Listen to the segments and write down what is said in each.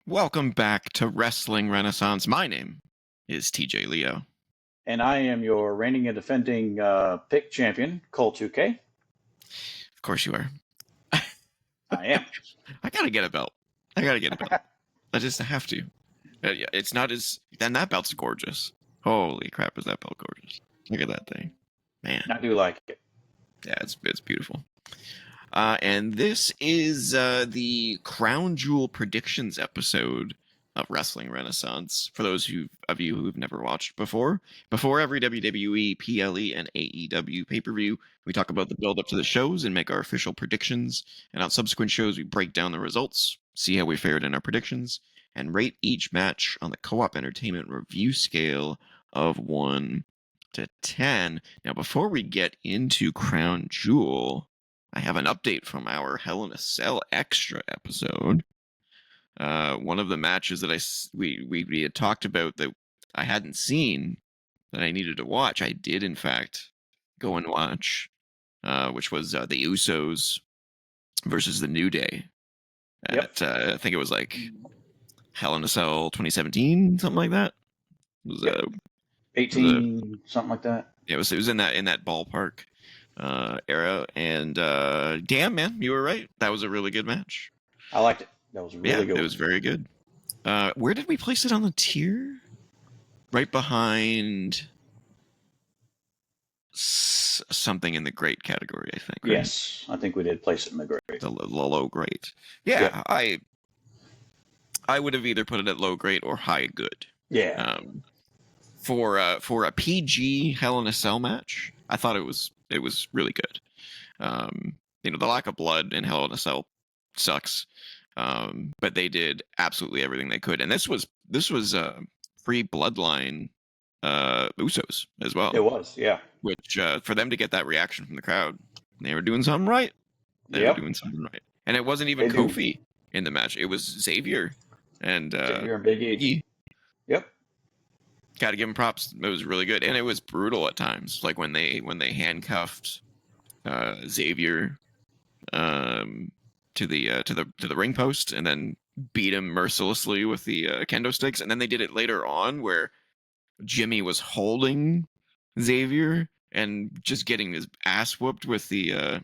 Welcome back to Wrestling Renaissance. My name is TJ Leo. And I am your reigning and defending pick champion, Cole 2K. Of course you are. I am. I gotta get a belt. I just have to. Yeah, it's not as... Then that belt's gorgeous. Holy crap, is that belt gorgeous. Look at that thing. Man. I do like it. Yeah, it's beautiful. And this is the Crown Jewel predictions episode of Wrestling Renaissance. For those of you who've never watched before every WWE, PLE, and AEW pay-per-view, we talk about the build-up to the shows and make our official predictions. And on subsequent shows, we break down the results, see how we fared in our predictions, and rate each match on the Co-op Entertainment review scale of 1 to 10. Now, before we get into Crown Jewel, I have an update from our Hell in a Cell Extra episode. One of the matches that we had talked about that I hadn't seen that I needed to watch, I did in fact go and watch, which was the Usos versus the New Day at I think it was like Hell in a Cell 2017, something like that. It was 18, something like that. Yeah, it was in that ballpark era, and damn man, you were right. That was a really good match. I liked it. That was really good. It was very good. Where did we place it on the tier? Right behind something in the great category, I think. Right? Yes, I think we did place it in the great. The low great. Yeah, I would have either put it at low great or high good. Yeah. For a PG Hell in a Cell match, I thought it was really good. The lack of blood in Hell in a Cell sucks, but they did absolutely everything they could, and this was pre-Bloodline Usos as well. It was, yeah. Which for them to get that reaction from the crowd, they were doing something right. Were doing something right, and it wasn't even Kofi in the match; it was Xavier and Big E. Yep. Got to give him props. It was really good, and it was brutal at times. Like when they handcuffed Xavier to the ring post, and then beat him mercilessly with the kendo sticks. And then they did it later on where Jimmy was holding Xavier and just getting his ass whooped with the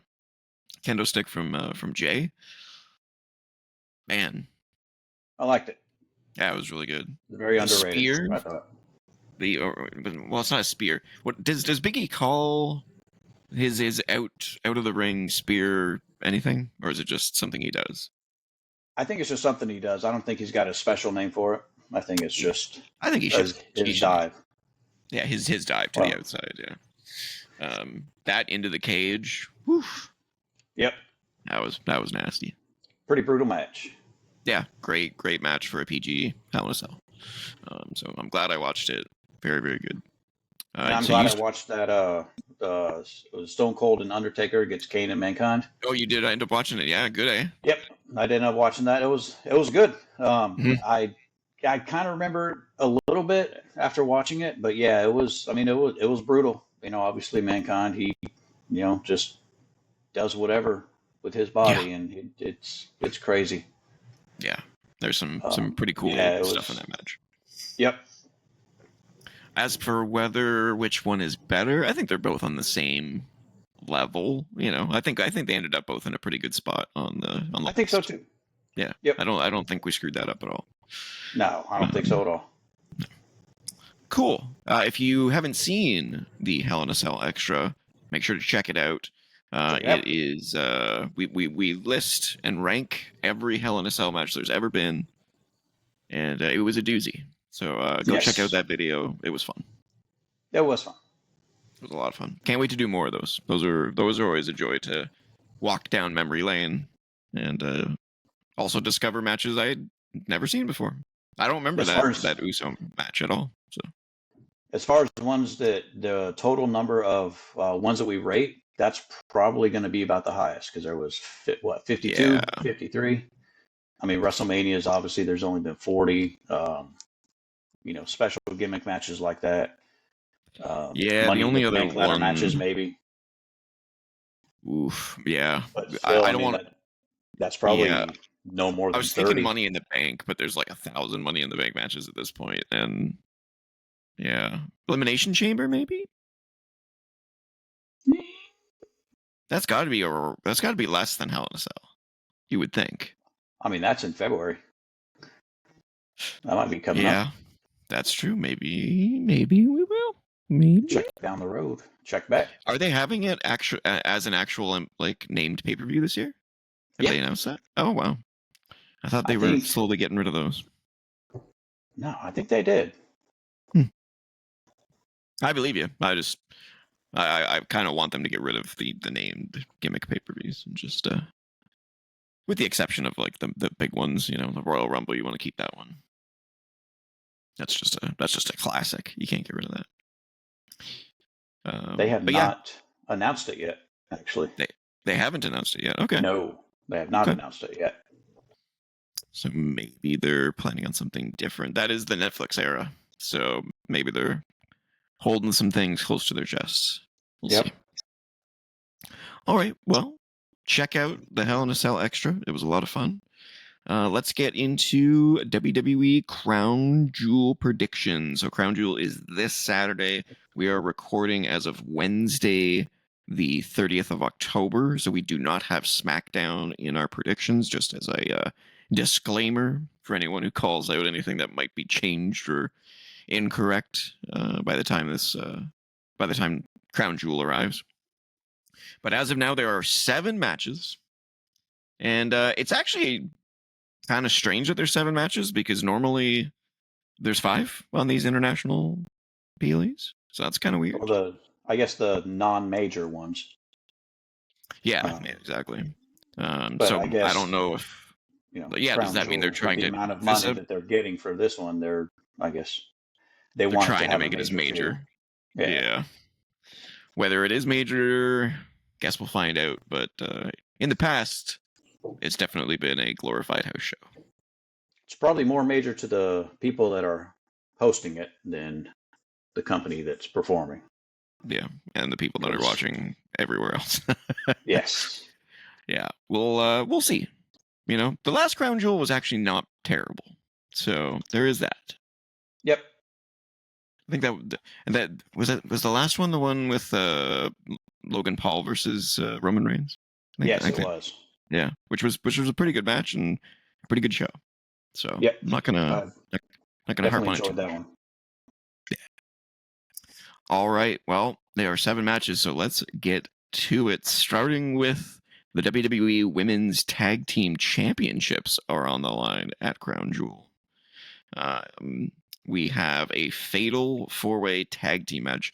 kendo stick from Jay. Man, I liked it. Yeah, it was really good. Very underrated. Spear, I thought. Well, it's not a spear. What does Big E call his out of the ring spear anything, or is it just something he does? I think it's just something he does. I don't think he's got a special name for it. I think it's just. I think he should. His dive. Yeah, his dive to the outside. Yeah. That into the cage. Whew. Yep. That was nasty. Pretty brutal match. Yeah, great match for a PG Hell in a Cell. So I'm glad I watched it. Very, very good. And I'm glad I watched that Stone Cold and Undertaker against Kane and Mankind. Oh, you did? I ended up watching it. Yeah, good, eh? Yep, I ended up watching that. It was good. I kind of remember a little bit after watching it, but yeah, it was. I mean, it was brutal. Obviously Mankind, he, just does whatever with his body, and it's crazy. Yeah, there's some pretty cool stuff in that match. Yep. As for which one is better, I think they're both on the same level. I think they ended up both in a pretty good spot on the I think so too. Yeah. Yep. I don't think we screwed that up at all. No, I don't think so at all. Cool. If you haven't seen the Hell in a Cell Extra, make sure to check it out. It is we list and rank every Hell in a Cell match there's ever been, and it was a doozy. So go check out that video. It was fun. It was fun. It was a lot of fun. Can't wait to do more of those. Those are always a joy to walk down memory lane and also discover matches I had never seen before. I don't remember that Uso match at all. So as far as the ones the total number of ones that we rate, that's probably going to be about the highest because there was 52, 53. I mean, WrestleMania's obviously there's only been 40. Special gimmick matches like that. The only other one matches maybe. Oof, yeah. But still, I don't want to. That's probably no more I than was thinking 30. Money in the Bank, but there's like 1,000 Money in the Bank matches at this point, and yeah, Elimination Chamber maybe. That's got to be less than Hell in a Cell. You would think. I mean, that's in February. That might be coming Yeah, up. that's true. Maybe we will. Maybe. Check down the road. Check back. Are they having it as an actual like named pay-per-view this year? Have Yeah. they announced that? Oh wow. I thought I they were think slowly getting rid of those. no, I think they did. I believe you. I kind of want them to get rid of the named gimmick pay-per-views and just with the exception of like the big ones, you know, the Royal Rumble, you want to keep that one. That's just a classic. You can't get rid of that. They have but yeah, not announced it yet, actually. they haven't announced it yet. Okay. No, they have not Okay. announced it yet. So maybe they're planning on something different. That is the Netflix era. So maybe they're holding some things close to their chests. We'll Yep. see. All right. Well, check out the Hell in a Cell Extra. It was a lot of fun. Let's get into WWE Crown Jewel predictions. So Crown Jewel is this Saturday. We are recording as of Wednesday, the 30th of October. So we do not have SmackDown in our predictions, just as a disclaimer for anyone who calls out anything that might be changed or incorrect by the time Crown Jewel arrives. But as of now, there are 7 matches. And it's actually kind of strange that there's 7 matches because normally there's 5 on these international PLEs. So that's kind of weird. Well, I guess the non-major ones. Yeah, exactly. But so I guess, I don't know if does that mean they're trying the to amount of money that they're getting for this one? I guess they they're want trying to to make it as major. Yeah. Whether it is major, guess we'll find out. But in the past, it's definitely been a glorified house show. It's probably more major to the people that are hosting it than the company that's performing. Yeah, and the people that are watching everywhere else. Yes. Yeah, we'll see. You know, the last Crown Jewel was actually not terrible, so there is that. Yep. I think that was the last one, the one with Logan Paul versus Roman Reigns. Yes, it was. Yeah, which was a pretty good match and a pretty good show. So yep. I'm not gonna harp on it too much. That one. Yeah. All right. Well, there are 7 matches, so let's get to it. Starting with the WWE Women's Tag Team Championships are on the line at Crown Jewel. We have a fatal 4-way tag team match.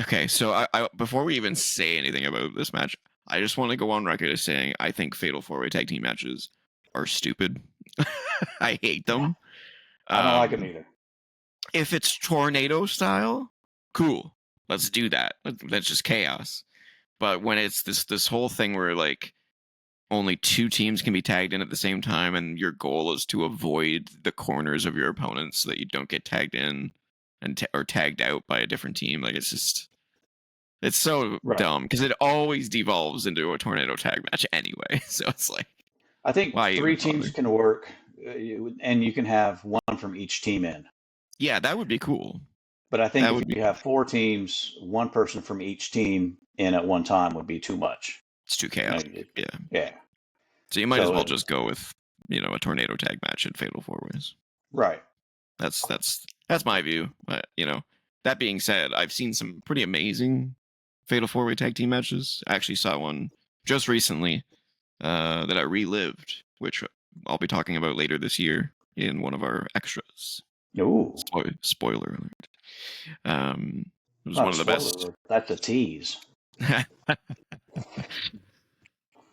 Okay, so I before we even say anything about this match, I just want to go on record as saying I think fatal 4-way tag team matches are stupid. I hate them. I don't like them either. If it's tornado style, cool. Let's do that. That's just chaos. But when it's this whole thing where like only 2 teams can be tagged in at the same time, and your goal is to avoid the corners of your opponents so that you don't get tagged in and or tagged out by a different team. Like it's so dumb because it always devolves into a tornado tag match anyway. So it's like I think 3 teams can work, and you can have one from each team in. Yeah, that would be cool. But I think if you have 4 teams, one person from each team in at one time would be too much. It's too chaotic. Yeah. So you might as well just go with, a tornado tag match in Fatal 4-Ways. Right. That's my view. But, that being said, I've seen some pretty amazing Fatal 4-Way tag team matches. I actually saw one just recently that I relived, which I'll be talking about later this year in one of our extras. Ooh. Spoiler alert. It was one of the best. That's a tease.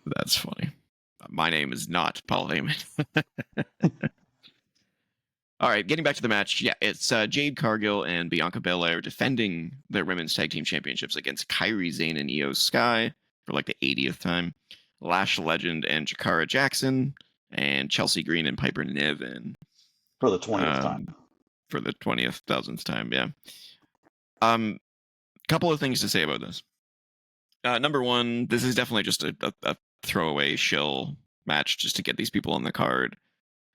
That's funny. My name is not Paul Heyman. All right, getting back to the match. Yeah, it's Jade Cargill and Bianca Belair defending their women's tag team championships against Kairi Sane and Io Sky for like the 80th time. Lash Legend and Jakara Jackson and Chelsea Green and Piper Niven for the 20th time. For the 20,000th time, yeah. Couple of things to say about this. Number one, this is definitely just a throwaway shill match just to get these people on the card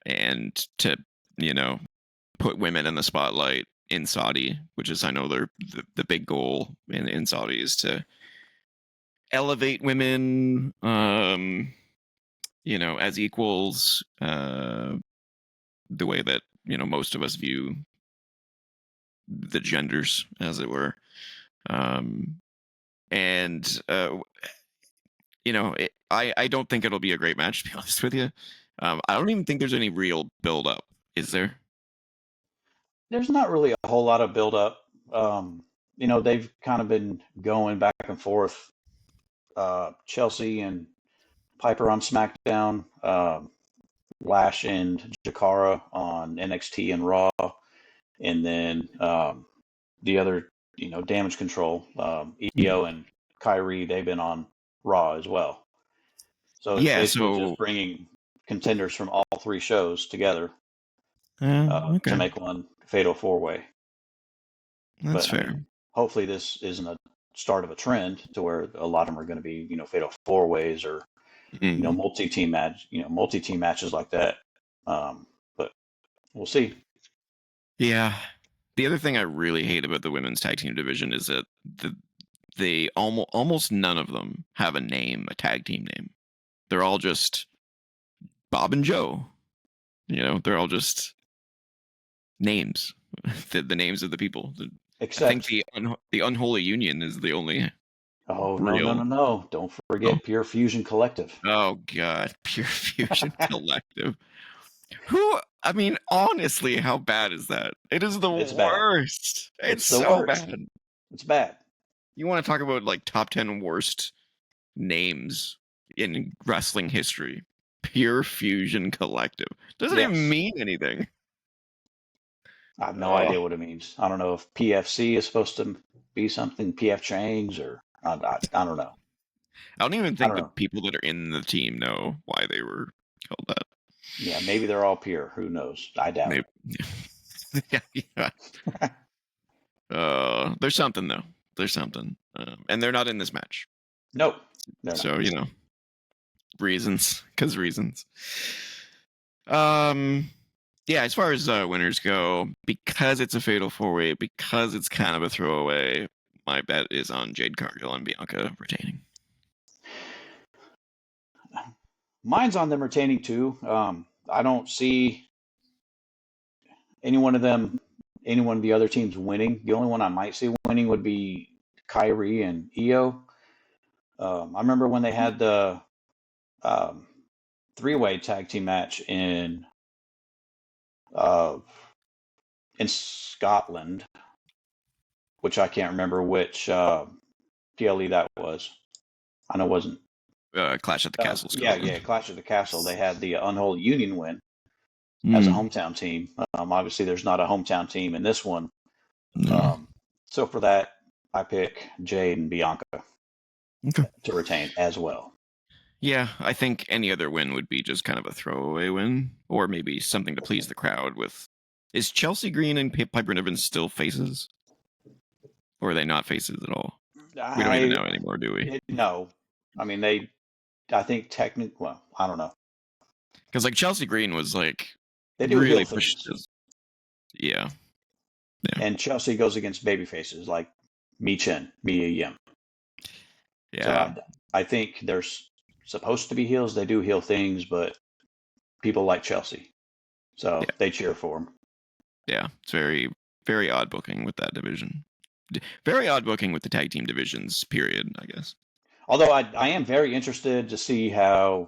and to, put women in the spotlight in Saudi, which is, I know, the big goal in Saudi is to elevate women, as equals, the way that, most of us view the genders, as it were. I don't think it'll be a great match, to be honest with you. I don't even think there's any real build up. Is there? There's not really a whole lot of build up. They've kind of been going back and forth. Chelsea and Piper on SmackDown, Lash and Jakara on NXT and Raw, and then the other, Damage Control, EO and Kyrie, they've been on Raw as well. So it's basically just bringing contenders from all three shows together to make one fatal four-way. That's fair. Hopefully this isn't a start of a trend to where a lot of them are going to be, fatal four-ways or multi-team matches like that. But we'll see. Yeah. The other thing I really hate about the women's tag team division is that they almost none of them have a tag team name. They're all just Bob and Joe. They're all just names. the names of the people. Except, I think the Unholy Union is the only. Oh, no. Don't forget Pure Fusion Collective. Oh, God. Pure Fusion Collective. Honestly, how bad is that? It is the worst. It's so bad. It's bad. You want to talk about top 10 worst names in wrestling history? Pure Fusion Collective. Doesn't even mean anything. I have no idea what it means. I don't know if PFC is supposed to be something, PF Change, or I don't know. I don't even think the people that are in the team know why they were called that. Yeah, maybe they're all pure. Who knows? I doubt it. Yeah. There's something, though. There's something. And they're not in this match. Nope. So, reasons. Because reasons. Yeah, as far as winners go, because it's a fatal four-way, because it's kind of a throwaway, my bet is on Jade Cargill and Bianca retaining. Mine's on them retaining too. I don't see any one of the other teams winning. The only one I might see winning would be Kyrie and Io. I remember when they had the three-way tag team match in Scotland, which I can't remember which PLE that was. I know it wasn't. Clash at the Castle. Yeah, Clash at the Castle. They had the Unholy Union win as a hometown team. Obviously, there's not a hometown team in this one. So for that, I pick Jade and Bianca to retain as well. Yeah, I think any other win would be just kind of a throwaway win, or maybe something to please the crowd with. Is Chelsea Green and Piper Niven still faces? Or are they not faces at all? We don't even know anymore, do we? No. I think technically, well, I don't know. Because Chelsea Green was they do really pushed. Yeah. And Chelsea goes against baby faces like Mia Yim. Yeah. So I think there's supposed to be heels. They do heel things, but people like Chelsea. So they cheer for them. Yeah. It's very, very odd booking with that division. Very odd booking with the tag team divisions, period, I guess. Although I am very interested to see how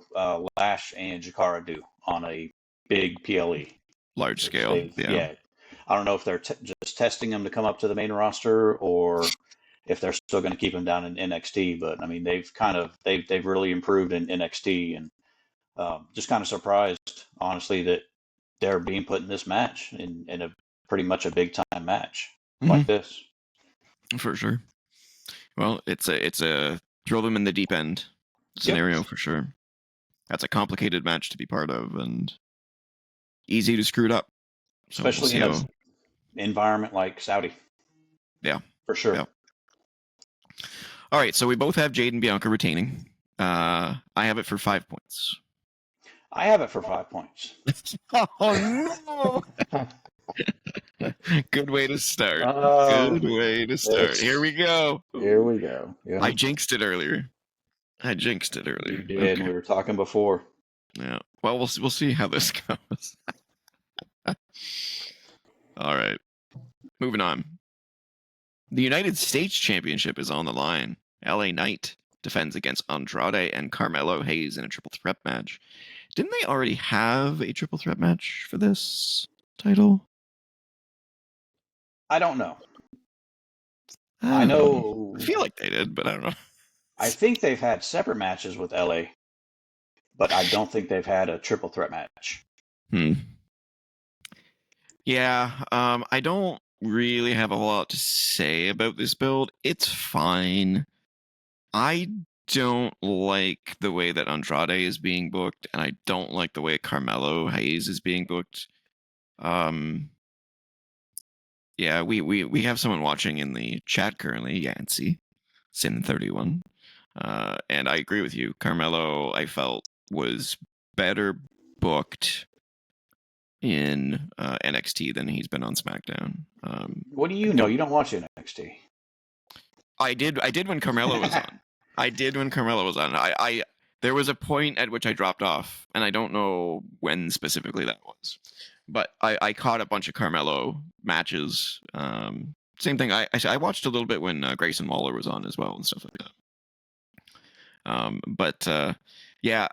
Lash and Jakara do on a big PLE. Large scale. Yeah. I don't know if they're just testing them to come up to the main roster or if they're still going to keep them down in NXT. But they've really improved in NXT, and just kind of surprised, honestly, that they're being put in this match in a pretty much a big time match like this. For sure. Well, it's a throw them in the deep end scenario for sure. That's a complicated match to be part of and easy to screw it up. So especially in an environment like Saudi. Yeah. For sure. Yeah. All right, so we both have Jade and Bianca retaining. I have it for 5 points. I have it for 5 points. Oh no! Good way to start. Good way to start. Here we go. Here we go. Yeah. I jinxed it earlier. You did, Okay. and we were talking before. Yeah. Well, we'll see how this goes. All right. Moving on. The United States Championship is on the line. LA Knight defends against Andrade and Carmelo Hayes in a triple threat match. Didn't they already have a triple threat match for this title? I don't know. I know. I feel like they did, but I don't know. I think they've had separate matches with LA, but I don't think they've had a triple threat match. Yeah, I don't really have a whole lot to say about this build. It's fine. I don't like the way that Andrade is being booked, and I don't like the way Carmelo Hayes is being booked. Yeah, we have someone watching in the chat currently, Yancy, Sin31. And I agree with you. Carmelo, I felt, was better booked in NXT than he's been on SmackDown. What do you know? You don't watch NXT. I did when Carmelo was on. I there was a point at which I dropped off, and I don't know when specifically that was. But I caught a bunch of Carmelo matches. Same thing. I watched a little bit when Grayson Waller was on as well and stuff like that. Yeah,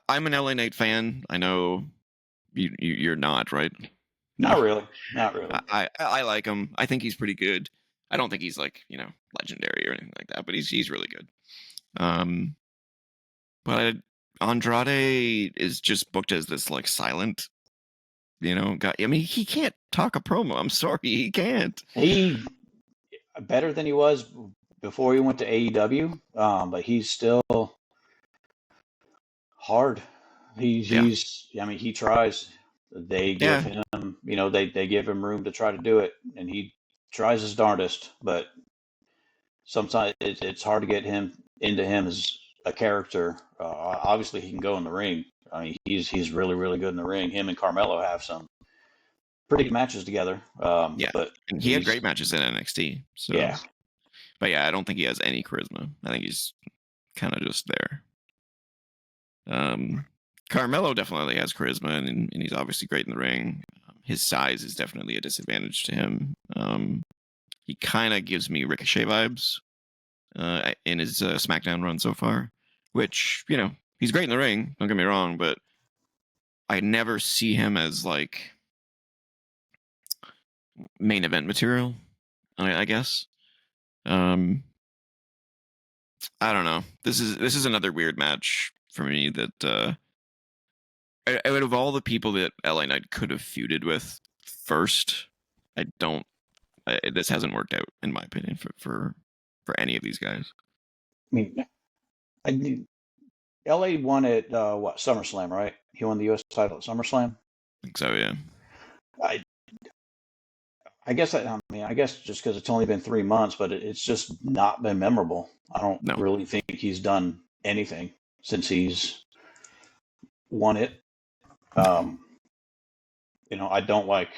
I'm an LA Knight fan. I know you're not, right? Not really. I like him. I think he's pretty good. I don't think he's like legendary or anything like that, but he's really good. But Andrade is just booked as this like silent, guy. I mean, he can't talk a promo. I'm sorry, he can't. He better than he was before he went to AEW, but he's still hard. He's I mean, he tries. They give him, they give him room to try to do it, and he tries his darndest. But sometimes it's hard to get him into him as a character. Obviously, he can go in the ring. I mean, he's really, really good in the ring. Him and Carmelo have some pretty good matches together. But and he had great matches in NXT. So. Yeah. But yeah, I don't think he has any charisma. I think he's kind of just there. Carmelo definitely has charisma, and he's obviously great in the ring. His size is definitely a disadvantage to him. He kind of gives me Ricochet vibes in his SmackDown run so far, which, he's great in the ring, don't get me wrong, but I never see him as like main event material, I guess. I don't know. This is another weird match for me that out of all the people that LA Knight could have feuded with first, this hasn't worked out in my opinion for any of these guys. I mean, LA won at SummerSlam, right? He won the U.S. title at SummerSlam. I think so, yeah. I guess just because it's only been 3 months, but it's just not been memorable. I don't really think he's done anything since he's won it. I don't like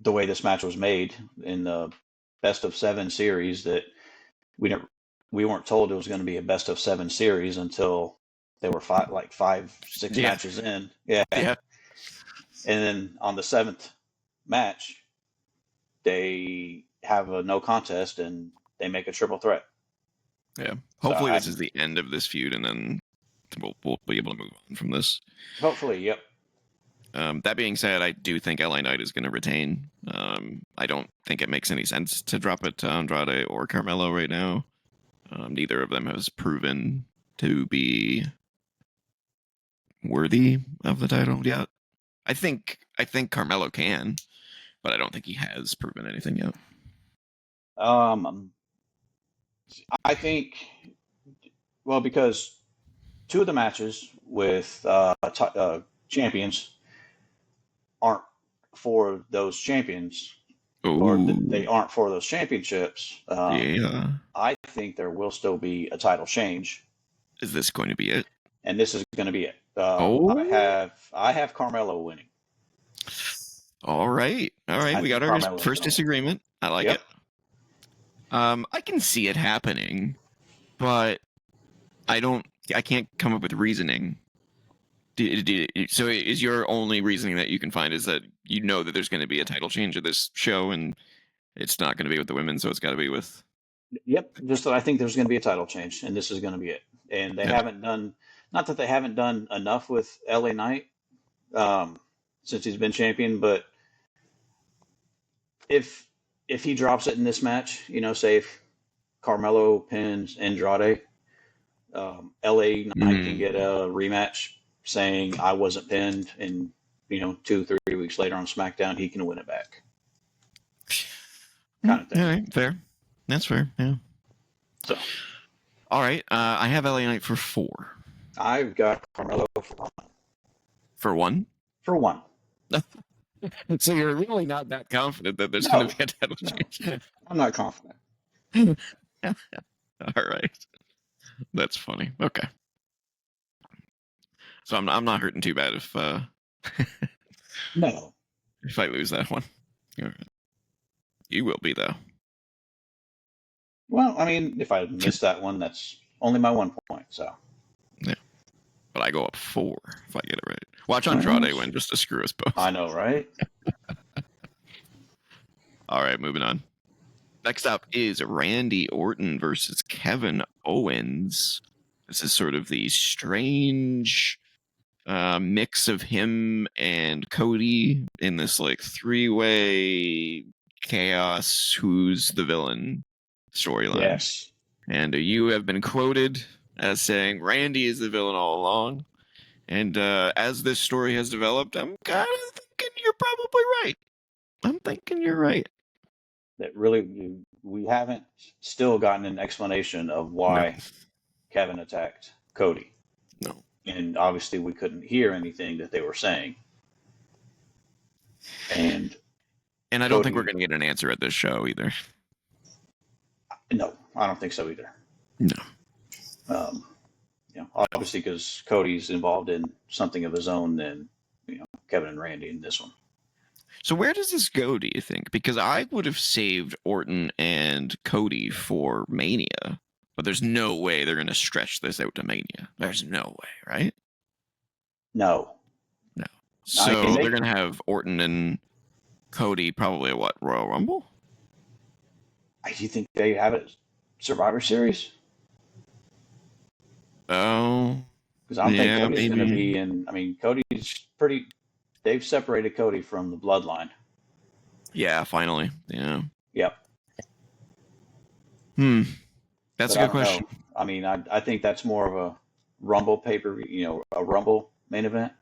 the way this match was made in the best of 7 series. That we weren't told it was going to be a best of 7 series until they were 5-6 matches in. Yeah. And then on the 7th match, they have a no contest and they make a triple threat. Yeah. Hopefully this is the end of this feud, and then we'll be able to move on from this. Hopefully, yep. That being said, I do think LA Knight is going to retain. I don't think it makes any sense to drop it to Andrade or Carmelo right now. Neither of them has proven to be worthy of the title yet. I think Carmelo can, but I don't think he has proven anything yet. I think, because 2 of the matches with champions aren't for those champions, or they aren't for those championships. I think there will still be a title change. Is this going to be it? And this is going to be it. Oh. I have Carmelo winning. All right. We got our Carmelo's first gonna disagreement. I like it. I can see it happening, but I can't come up with reasoning. So is your only reasoning that you can find is that you know that there's going to be a title change of this show, and it's not going to be with the women, so it's got to be with... Yep, just that I think there's going to be a title change, and this is going to be it. And they haven't done, not that they haven't done enough with LA Knight since he's been champion, but if he drops it in this match, say if Carmelo pins Andrade, LA Knight can get a rematch saying I wasn't pinned, and 2-3 weeks later on SmackDown he can win it back. Kind of thing. All right, fair. That's fair. Yeah. So, all right. I have LA Knight for 4. I've got Carmelo for 1. For 1? For 1. So you're really not that confident that there's going to be a title change? I'm not confident. All right. That's funny. Okay. So I'm not hurting too bad if No. If I lose that one. All right. You will be, though. Well, I mean, if I miss that one, that's only my 1 point. So. Yeah. But I go up 4 if I get it right. Watch Andrade win just to screw us both. I know, right? All right, moving on. Next up is Randy Orton versus Kevin Owens. This is sort of the strange mix of him and Cody in this like 3-way chaos who's the villain storyline. Yes. And you have been quoted as saying Randy is the villain all along. And as this story has developed, I'm kind of thinking you're probably right. I'm thinking you're right. That really, we haven't still gotten an explanation of why Kevin attacked Cody. No. And obviously we couldn't hear anything that they were saying. And I don't think we're going to get an answer at this show either. No, I don't think so either. No. Obviously because Cody's involved in something of his own than, Kevin and Randy in this one. So where does this go, do you think? Because I would have saved Orton and Cody for Mania, but there's no way they're going to stretch this out to Mania. There's no way, right? No. So they're going to have Orton and Cody probably at what, Royal Rumble? Do you think they have it Survivor Series? Oh. Because I don't think Cody's going to be in. I mean, Cody's pretty. They've separated Cody from the bloodline. Yeah, finally. Yeah. Yep. That's a good question. Know. I mean, I think that's more of a Rumble pay-per-view, a Rumble main event.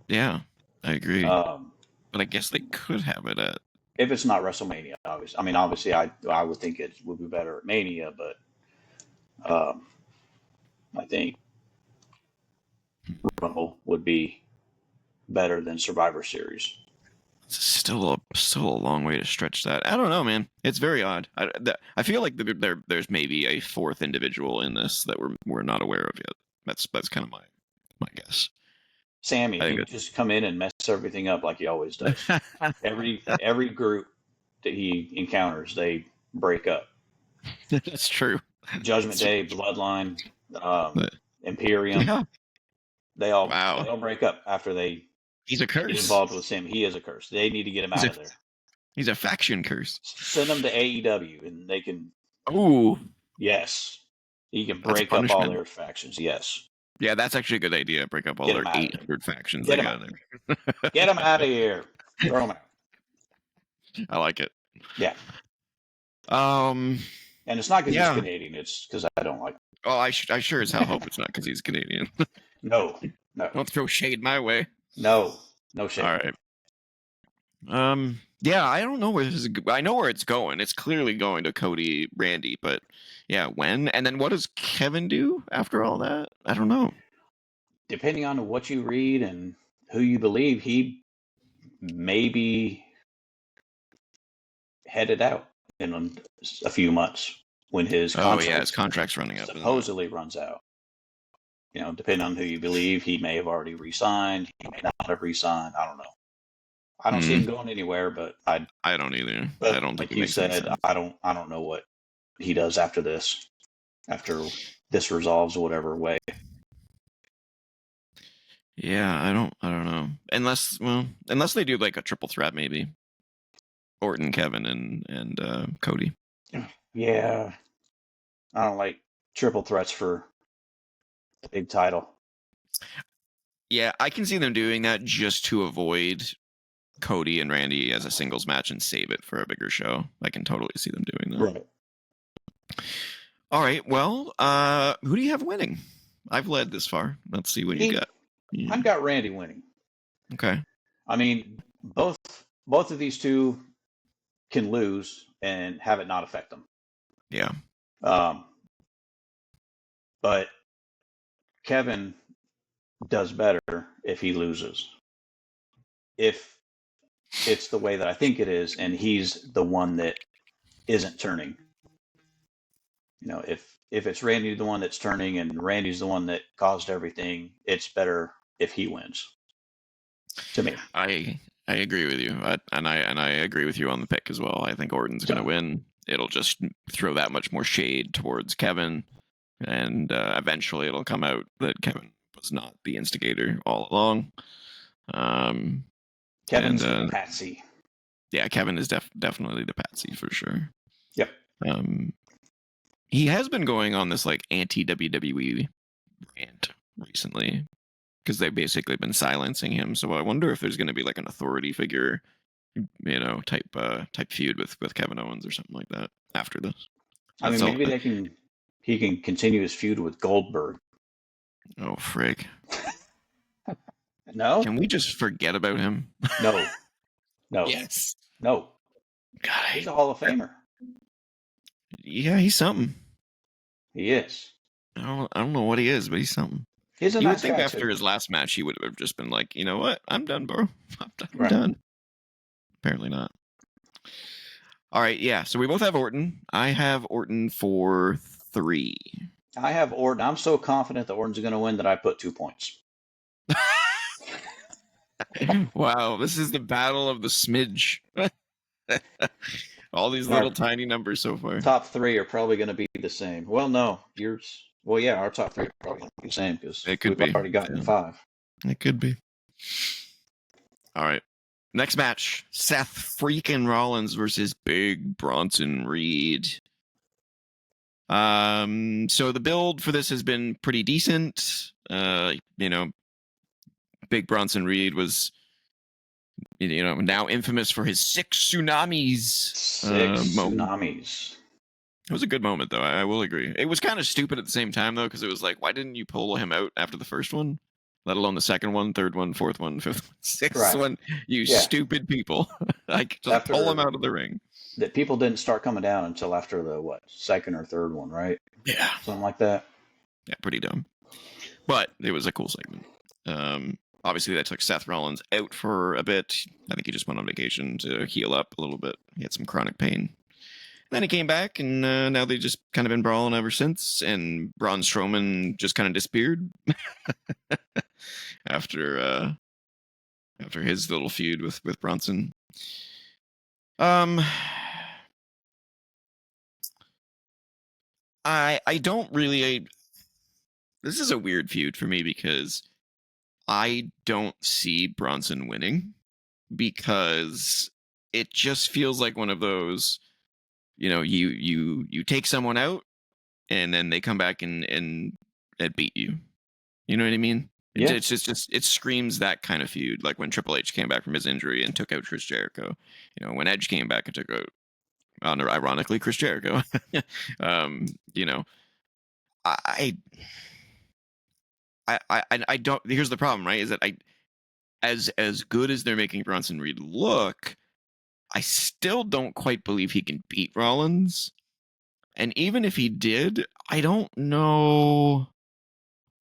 Yeah, I agree. But I guess they could have it at. If it's not WrestleMania, obviously. I mean, obviously, I would think it would be better at Mania, but I think Rumble would be better than Survivor Series. It's still a long way to stretch that. I don't know, man. It's very odd. I feel like there's maybe a 4th individual in this that we're not aware of yet. That's kind of my guess. Sammy, he just come in and mess everything up like he always does. every group that he encounters, they break up. That's true. Judgment Day, Bloodline, Imperium. Yeah. They all break up after they. He's a curse. Get involved with Sammy. He is a curse. They need to get him out of there. He's a faction curse. Send him to AEW and they can. Ooh. Yes. He can break up all their factions. Yes. Yeah, that's actually a good idea. Break up all their 800 factions they got there. Get them out of here. Throw them out. I like it. Yeah. And it's not because he's Canadian. It's because I don't like him. Oh, I sure as hell hope it's not because he's Canadian. No. Don't throw shade my way. No shade. All right. Yeah, I don't know where this is. I know where it's going. It's clearly going to Cody, Randy, but yeah, when? And then what does Kevin do after all that? I don't know. Depending on what you read and who you believe, he may be headed out in a few months when his his contract's running up. Supposedly runs out. depending on who you believe, he may have already re-signed. He may not have re-signed. I don't know. I don't see him going anywhere, but I don't either. But I don't think like it you makes any said, sense. I don't know what he does after this, after this resolves whatever way. Yeah, I don't know. Unless they do like a triple threat, maybe Orton, Kevin, and Cody. Yeah, I don't like triple threats for the big title. Yeah, I can see them doing that just to avoid Cody and Randy as a singles match and save it for a bigger show. I can totally see them doing that. Right. All right. Well, who do you have winning? I've led this far. Let's see what you got. Yeah. I've got Randy winning. Okay. I mean, both of these two can lose and have it not affect them. Yeah. But Kevin does better if he loses. If it's the way that I think it is, and he's the one that isn't turning. If it's Randy the one that's turning and Randy's the one that caused everything, it's better if he wins. To me, I agree with you, and I agree with you on the pick as well. I think Orton's going to win. It'll just throw that much more shade towards Kevin, and eventually it'll come out that Kevin was not the instigator all along. Kevin's the patsy. Yeah, Kevin is definitely the patsy for sure. Yep. He has been going on this like anti-WWE rant recently because they've basically been silencing him. So I wonder if there's going to be like an authority figure, type feud with Kevin Owens or something like that after this. I mean, maybe he can continue his feud with Goldberg. Oh, frig. No? Can we just forget about him? No. Yes. No. God, he's a Hall of Famer. Yeah, he's something. He is. I don't know what he is, but he's something. He's a you nice would think guy after too. his last match, he would have just been like, you know what? I'm done, bro. I'm done. Apparently not. All right, yeah. So we both have Orton. I have Orton for 3. I have Orton. I'm so confident that Orton's going to win that I put 2 points. Wow, this is the battle of the smidge. All these little tiny numbers so far. Top 3 are probably going to be the same. Well, no, yours. Well, yeah, our top 3 are probably going to be the same because we've already gotten 5. It could be. All right. Next match: Seth freaking Rollins versus Big Bronson Reed. So the build for this has been pretty decent. Big Bronson Reed was, now infamous for his 6 tsunamis. Tsunamis. It was a good moment, though. I will agree. It was kind of stupid at the same time, though, because it was like, why didn't you pull him out after the first one? Let alone the second one, third one, fourth one, fifth one, sixth one. You stupid people. Like, just pull him out of the ring. That people didn't start coming down until after the, second or third one, right? Yeah. Something like that. Yeah, pretty dumb. But it was a cool segment. Obviously, that took Seth Rollins out for a bit. I think he just went on vacation to heal up a little bit. He had some chronic pain. Then he came back, and now they've just kind of been brawling ever since. And Braun Strowman just kind of disappeared after his little feud with Bronson. I don't really. This is a weird feud for me because I don't see Bronson winning, because it just feels like one of those, you take someone out and then they come back and beat you. You know what I mean? Yeah. It's just it screams that kind of feud, like when Triple H came back from his injury and took out Chris Jericho. When Edge came back and took out, ironically, Chris Jericho. I don't. Here's the problem, right? Is that as good as they're making Bronson Reed look, I still don't quite believe he can beat Rollins. And even if he did, I don't know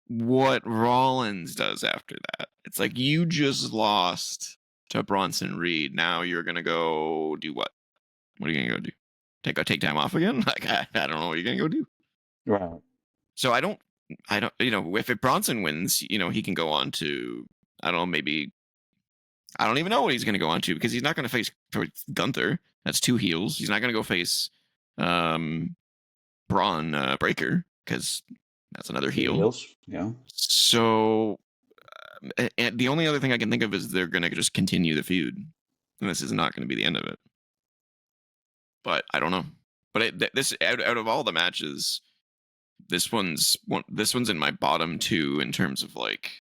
what Rollins does after that. It's like, you just lost to Bronson Reed. Now you're gonna go do what? What are you gonna go do? Take time off again? Like, I don't know what you're gonna go do. Right. So I don't I don't, if Bronson wins, he can go on to, I don't know, maybe, I don't even know what he's going to go on to, because he's not going to face Gunther. That's 2 heels. He's not going to go face Braun Breaker, because that's another heel. Heels, yeah. So, and the only other thing I can think of is they're going to just continue the feud, and this is not going to be the end of it. But I don't know. But this out of all the matches, this one's in my bottom 2 in terms of like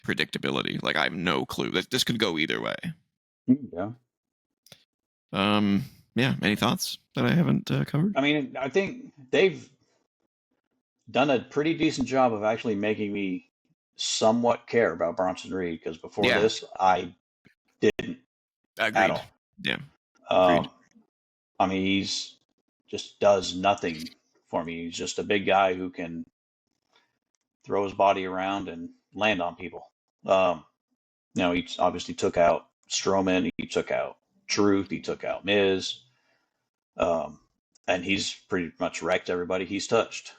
predictability. Like I have no clue. This could go either way. Yeah. Yeah. Any thoughts that I haven't covered? I mean, I think they've done a pretty decent job of actually making me somewhat care about Bronson Reed, because before this, I didn't at all. Yeah. I mean, he's just does nothing for me. He's just a big guy who can throw his body around and land on people. He obviously took out Strowman, he took out Truth, he took out Miz, and he's pretty much wrecked everybody he's touched.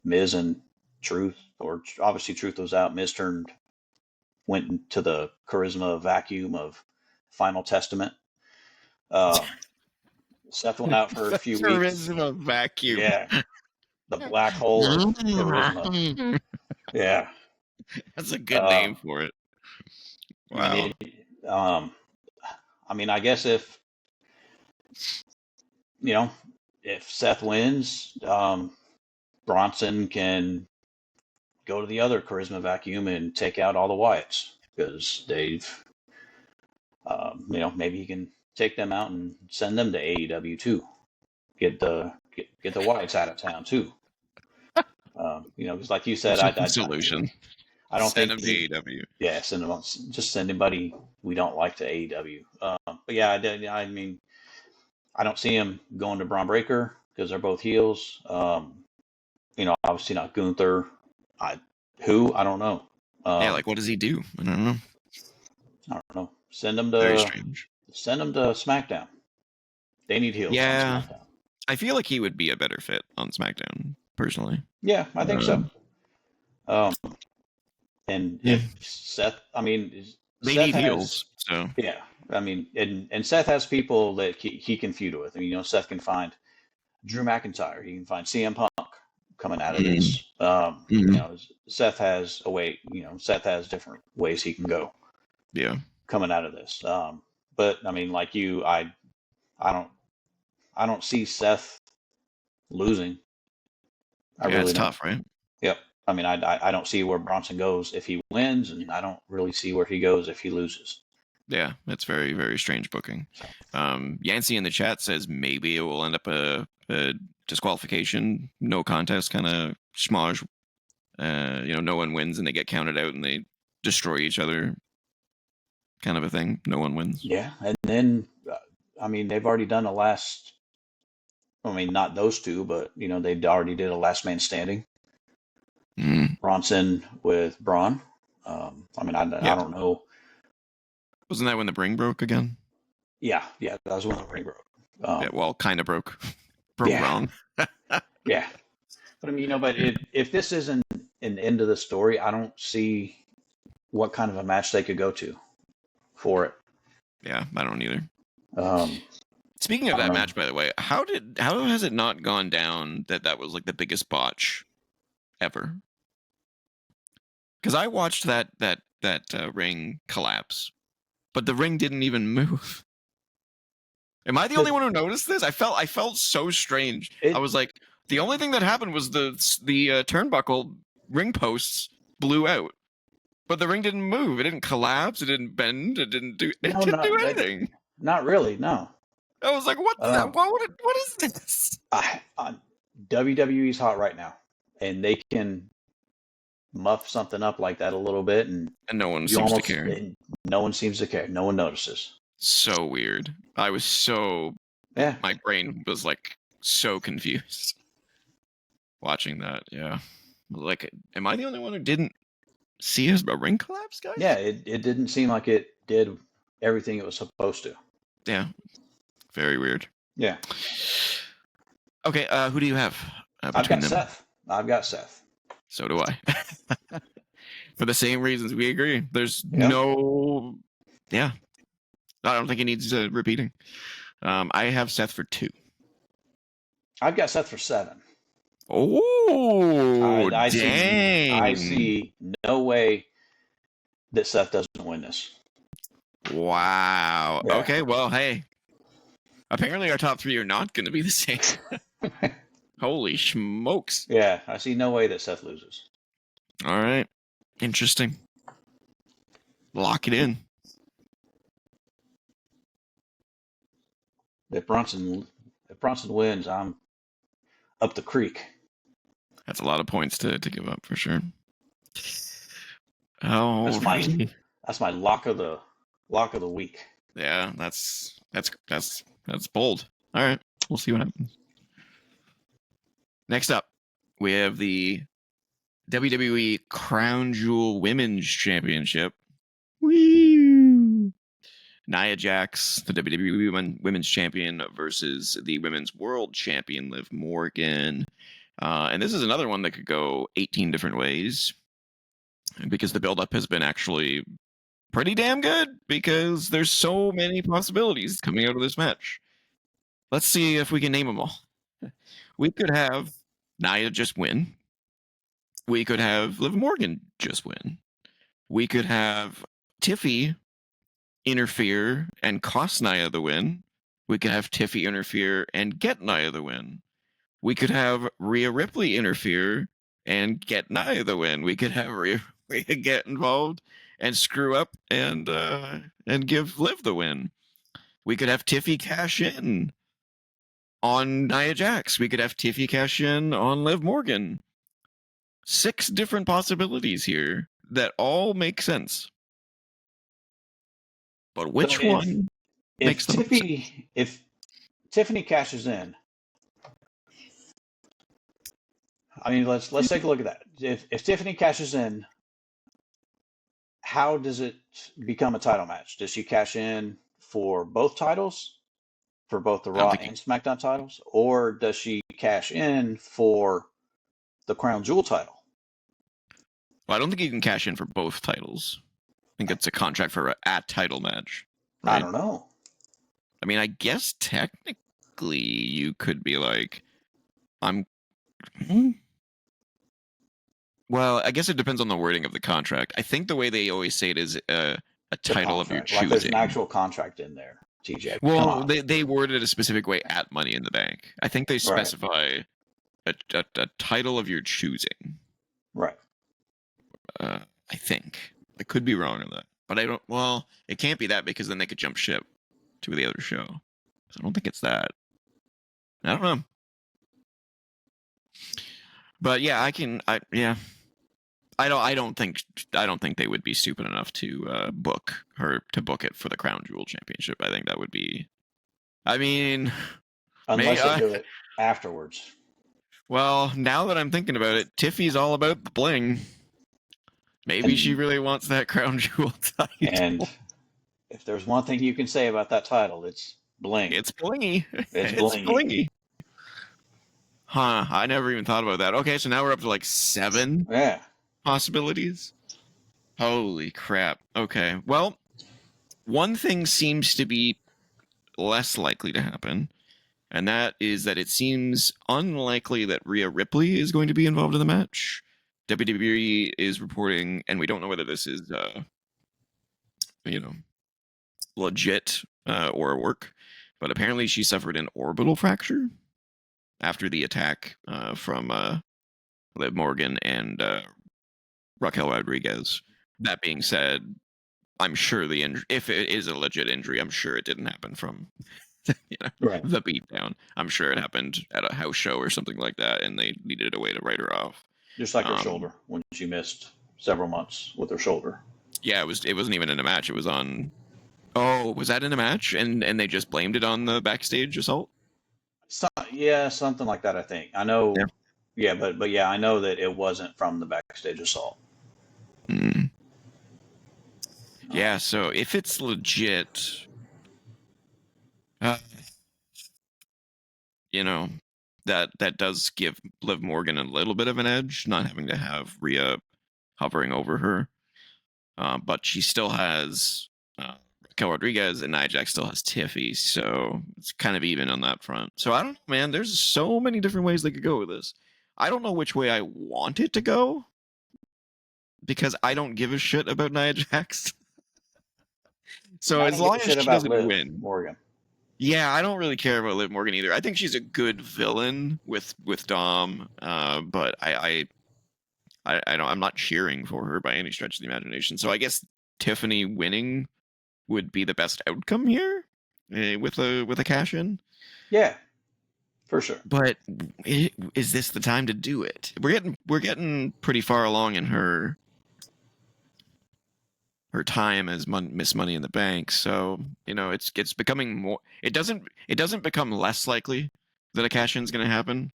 Miz and Truth, or obviously Truth was out. Miz went into the charisma vacuum of Final Testament. Seth went out for a few weeks. Charisma vacuum. Yeah. The black hole of charisma. Yeah. That's a good name for it. Wow. I mean, I guess if Seth wins, Bronson can go to the other charisma vacuum and take out all the Wyatts, because they've, maybe he can take them out and send them to AEW too. Get the Wyatts out of town too. Because like you said, solution. I don't send think them to AEW. Yeah, just send anybody we don't like to AEW. But yeah, I mean, I don't see him going to Braun Breaker because they're both heels. Obviously not Gunther. I don't know. Like what does he do? I don't know. Send him to Very strange. Send him to SmackDown. They need heels. Yeah, on SmackDown. I feel like he would be a better fit on SmackDown, personally. Yeah, I think so. And if Seth, I mean, they Seth need heels. So yeah, I mean, and Seth has people that he can feud with. I mean, Seth can find Drew McIntyre. He can find CM Punk coming out of this. Seth has a way. Seth has different ways he can go. Yeah, coming out of this. But I mean, like you, I don't see Seth losing. It's tough, right? Yep. I mean, I don't see where Bronson goes if he wins, and I don't really see where he goes if he loses. Yeah, it's very, very strange booking. Yancey in the chat says maybe it will end up a disqualification, no contest kind of schmoz. No one wins and they get counted out and they destroy each other, kind of a thing. No one wins. Yeah, and then they've already done a last. I mean, not those two, but they already did a last man standing. Bronson with Braun. I don't know. Wasn't that when the ring broke again? Yeah, that was when the ring broke. Kind of broke. Wrong. Yeah, but I mean, but if this isn't an end of the story, I don't see what kind of a match they could go to for it. Yeah, I don't either. Speaking of that match, by the way, how has it not gone down that was like the biggest botch ever? Because I watched that ring collapse, but the ring didn't even move. Am I the only one who noticed this? I felt so strange. I was like, the only thing that happened was the turnbuckle ring posts blew out, but the ring didn't move. It didn't collapse. It didn't bend. It didn't do anything. Not really. No. I was like, what is this? WWE's hot right now, and they can muff something up like that a little bit, and no one seems to care. No one seems to care. No one notices. So weird. I was so... Yeah. My brain was like so confused watching that. Yeah. Like, am I the only one who didn't see a ring collapse, guys? Yeah, it didn't seem like it did everything it was supposed to. Yeah. Very weird. Yeah. Okay, who do you have? I've got Seth. I've got Seth. So do I. For the same reasons, we agree. There's Yeah. no, yeah. I don't think it needs repeating. I have Seth for 2. I've got Seth for 7. Oh, I dang. see no way that Seth doesn't win this. Wow. Yeah. Okay, well, hey. Apparently our top 3 are not going to be the same. Holy smokes. Yeah, I see no way that Seth loses. All right. Interesting. Lock it in. If Bronson wins, I'm up the creek. That's a lot of points to give up for sure. Oh, that's my lock of the week. Yeah, that's bold. All right, we'll see what happens. Next up, we have the WWE Crown Jewel Women's Championship. Woo! Nia Jax, the WWE Women's Champion, versus the Women's World Champion, Liv Morgan. And this is another one that could go 18 different ways because the buildup has been actually pretty damn good because there's so many possibilities coming out of this match. Let's see if we can name them all. We could have Nia just win. We could have Liv Morgan just win. We could have Tiffy interfere and cost Nia the win. We could have Tiffy interfere and get Nia the win. We could have Rhea Ripley interfere and get Nia the win. We could have Rhea get involved and screw up and give Liv the win. We could have Tiffy cash in on Nia Jax. We could have Tiffy cash in on Liv Morgan. 6 different possibilities here that all make sense. But which one makes the most sense? If Tiffany cashes in, I mean, let's take a look at that. If Tiffany cashes in, how does it become a title match? Does she cash in for both titles, for both the Raw and SmackDown titles, or does she cash in for the Crown Jewel title? Well, I don't think you can cash in for both titles. I think it's a contract for a title match. Right? I don't know. I mean, I guess technically you could be like, Well, I guess it depends on the wording of the contract. I think the way they always say it is a title of your choosing. Like there's an actual contract in there, TJ. Well, they word it a specific way at Money in the Bank. I think they specify a title of your choosing. Right. I think. I could be wrong on that. But I don't... Well, it can't be that because then they could jump ship to the other show. So I don't think it's that. I don't know. But yeah, I don't think they would be stupid enough to book it for the Crown Jewel Championship. I think that would be... I mean... Unless they do it afterwards. Well, now that I'm thinking about it, Tiffy's all about the bling. Maybe she really wants that Crown Jewel title. And if there's one thing you can say about that title, it's bling. It's blingy. It's blingy. Huh, I never even thought about that. Okay, so now we're up to like 7 possibilities. Holy crap. Okay, well, one thing seems to be less likely to happen, and that is that it seems unlikely that Rhea Ripley is going to be involved in the match. WWE is reporting, and we don't know whether this is, legit or work, but apparently she suffered an orbital fracture after the attack from Liv Morgan and Raquel Rodriguez. That being said, I'm sure the injury, if it is a legit injury, I'm sure it didn't happen from the beatdown. I'm sure it happened at a house show or something like that, and they needed a way to write her off. Just like her shoulder when she missed several months with her shoulder. Yeah, it wasn't even in a match. It was on. Oh, was that in a match? And they just blamed it on the backstage assault? Something like that, I think. I know. Yeah, but I know that it wasn't from the backstage assault. Mm. Yeah, so if it's legit, that does give Liv Morgan a little bit of an edge, not having to have Rhea hovering over her. But she still has Raquel Rodriguez, and Nia Jax still has Tiffy, so it's kind of even on that front. So I don't know, man. There's so many different ways they could go with this. I don't know which way I want it to go because I don't give a shit about Nia Jax. So I as don't give long a as shit she about doesn't Liv win, Morgan. yeah, I don't really care about Liv Morgan either. I think she's a good villain with Dom, but I don't. I'm not cheering for her by any stretch of the imagination. So I guess Tiffany winning would be the best outcome here with a cash in. Yeah, for sure. But is this the time to do it? We're getting pretty far along in her time as Miss Money in the Bank. So it's becoming more. It doesn't become less likely that a cash in is going to happen.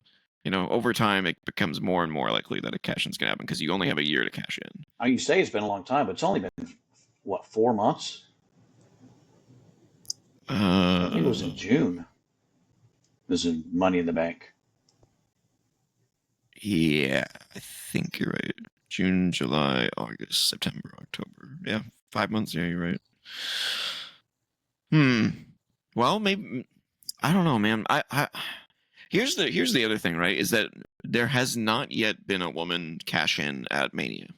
Over time, it becomes more and more likely that a cash in is going to happen because you only have a year to cash in. You say it's been a long time, but it's only been, what, 4 months? I think it was in June. It was in Money in the Bank. Yeah, I think you're right. June, July, August, September, October. Yeah, 5 months. Yeah, you're right. Well, maybe I don't know, man. Here's the other thing, right? Is that there has not yet been a woman cash in at Mania.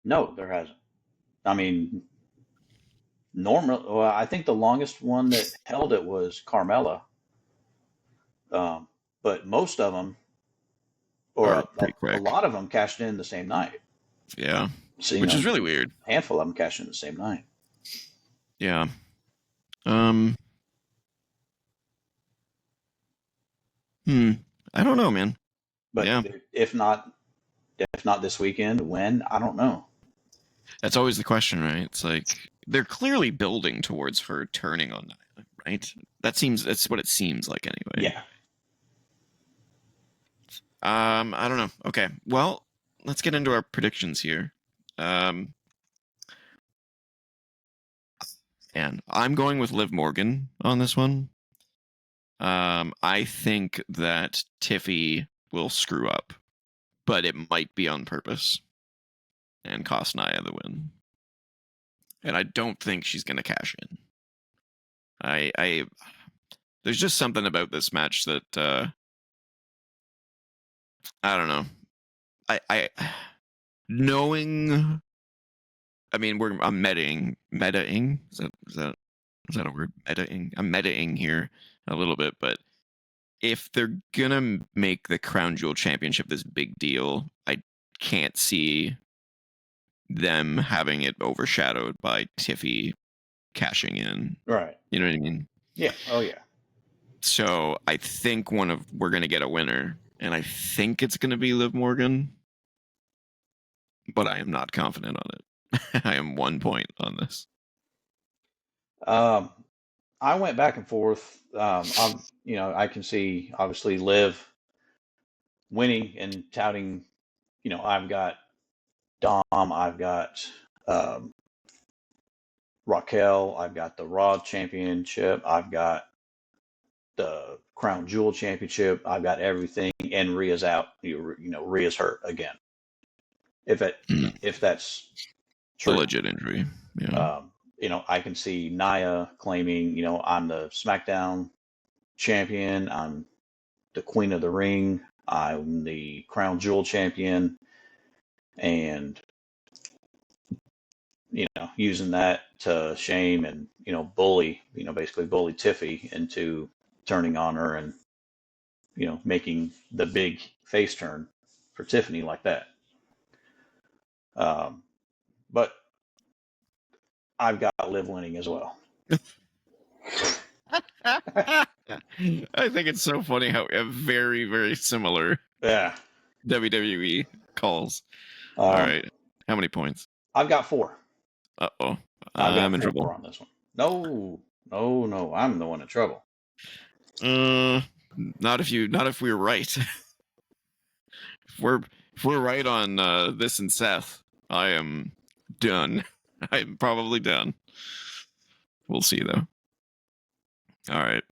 No, there hasn't. I mean, well, I think the longest one that held it was Carmella. But most of them, or Or pretty a quick. lot of them, cashed in the same night. Yeah, So, which is really weird. A handful of them cashed in the same night. Yeah. I don't know, man. But Yeah, if not this weekend, when? I don't know. that's always the question, right? It's like they're clearly building towards her turning on Nyla, right? That's what it seems like anyway. Yeah. I don't know. Okay, well, let's get into our predictions here. And I'm going with Liv Morgan on this one. I think that Tiffy will screw up, but it might be on purpose and cost Nia the win. And I don't think she's going to cash in. There's just something about this match that I don't know. I knowing. I mean, I'm metaing. Is that a word? Metaing. I'm metaing here a little bit, but if they're gonna make the Crown Jewel Championship this big deal, I can't see them having it overshadowed by Tiffy cashing in. Right. You know what I mean? Yeah. Oh, yeah. So I think we're gonna get a winner, and I think it's gonna be Liv Morgan, but I am not confident on it. I am 1 point on this. I went back and forth. I can see obviously Liv winning and touting. I've got Dom, I've got Raquel, I've got the Raw Championship, I've got the Crown Jewel Championship, I've got everything, and Rhea's out. Rhea's hurt again. If that's true, A legit injury. Yeah. I can see Nia claiming, I'm the SmackDown champion, I'm the Queen of the Ring, I'm the Crown Jewel champion, and using that to shame and bully, basically bully Tiffy into turning on her and making the big face turn for Tiffany like that. But I've got Liv winning as well. I think it's so funny how we have very, very similar Yeah. WWE calls. All right. How many points? I've got 4. Uh-oh. I'm in trouble. on this one. No. I'm the one in trouble. Not if we're right. if we're right on this and Seth, I am done. I'm probably done. We'll see though. All right.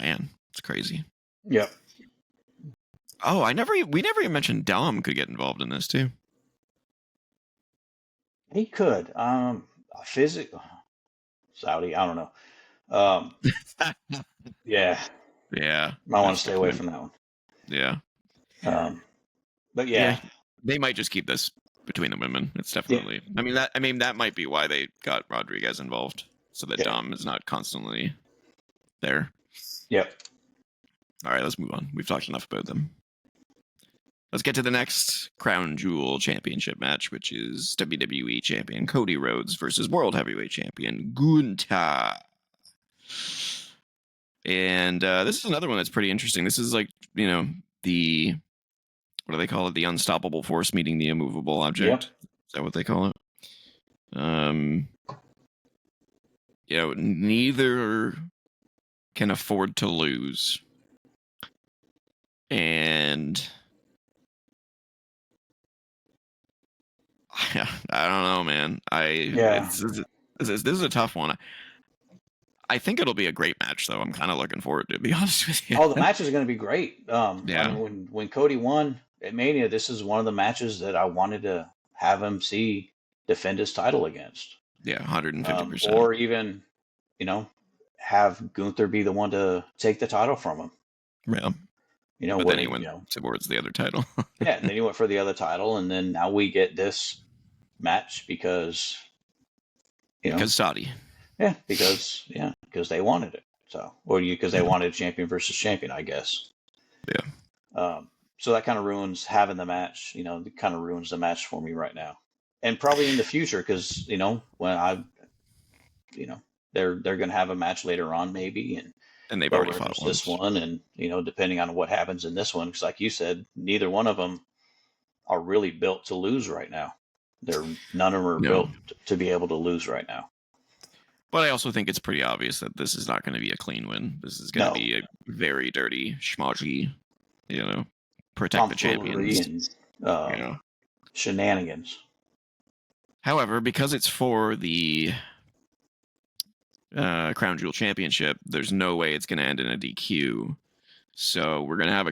Man, it's crazy. Yep. Oh, we never even mentioned Dom could get involved in this too. He could. Saudi, I don't know. Um, yeah, Yeah, I want that's to stay away definitely. from that one. Yeah, But yeah. yeah, They might just keep this between the women. It's yeah, definitely. I mean that might be why they got Rodriguez involved, so that yeah, Dom is not constantly there. yep. All right, let's move on. We've talked enough about them. Let's get to the next Crown Jewel Championship match, which is WWE Champion Cody Rhodes versus World Heavyweight Champion Gunther. And this is another one that's pretty interesting. This is like, the, what do they call it? The unstoppable force meeting the immovable Yep. object. Is that what they call it? Neither can afford to lose. And I don't know, man. This is a tough one. I think it'll be a great match, though. I'm kind of looking forward to it, to be honest with you. Oh, the match is going to be great. Yeah. I mean, when Cody won at Mania, this is one of the matches that I wanted to have him defend his title against. Yeah, 150%. Or even, have Gunther be the one to take the title from him. Yeah. But then he went towards the other title. Yeah, and then he went for the other title, and then now we get this match because Saudi. Yeah, because they wanted it. So, or because they wanted champion versus champion, I guess. Yeah. So that kind of ruins having the match. It kind of ruins the match for me right now, and probably in the future because when they're going to have a match later on maybe, and they've already fought this one, and depending on what happens in this one, because like you said, neither one of them are really built to lose right now. None of them are built to be able to lose right now. But I also think it's pretty obvious that this is not going to be a clean win. This is going to be a very dirty, schmodgy, protect the champions. And, shenanigans. However, because it's for the Crown Jewel Championship, there's no way it's going to end in a DQ. So we're gonna have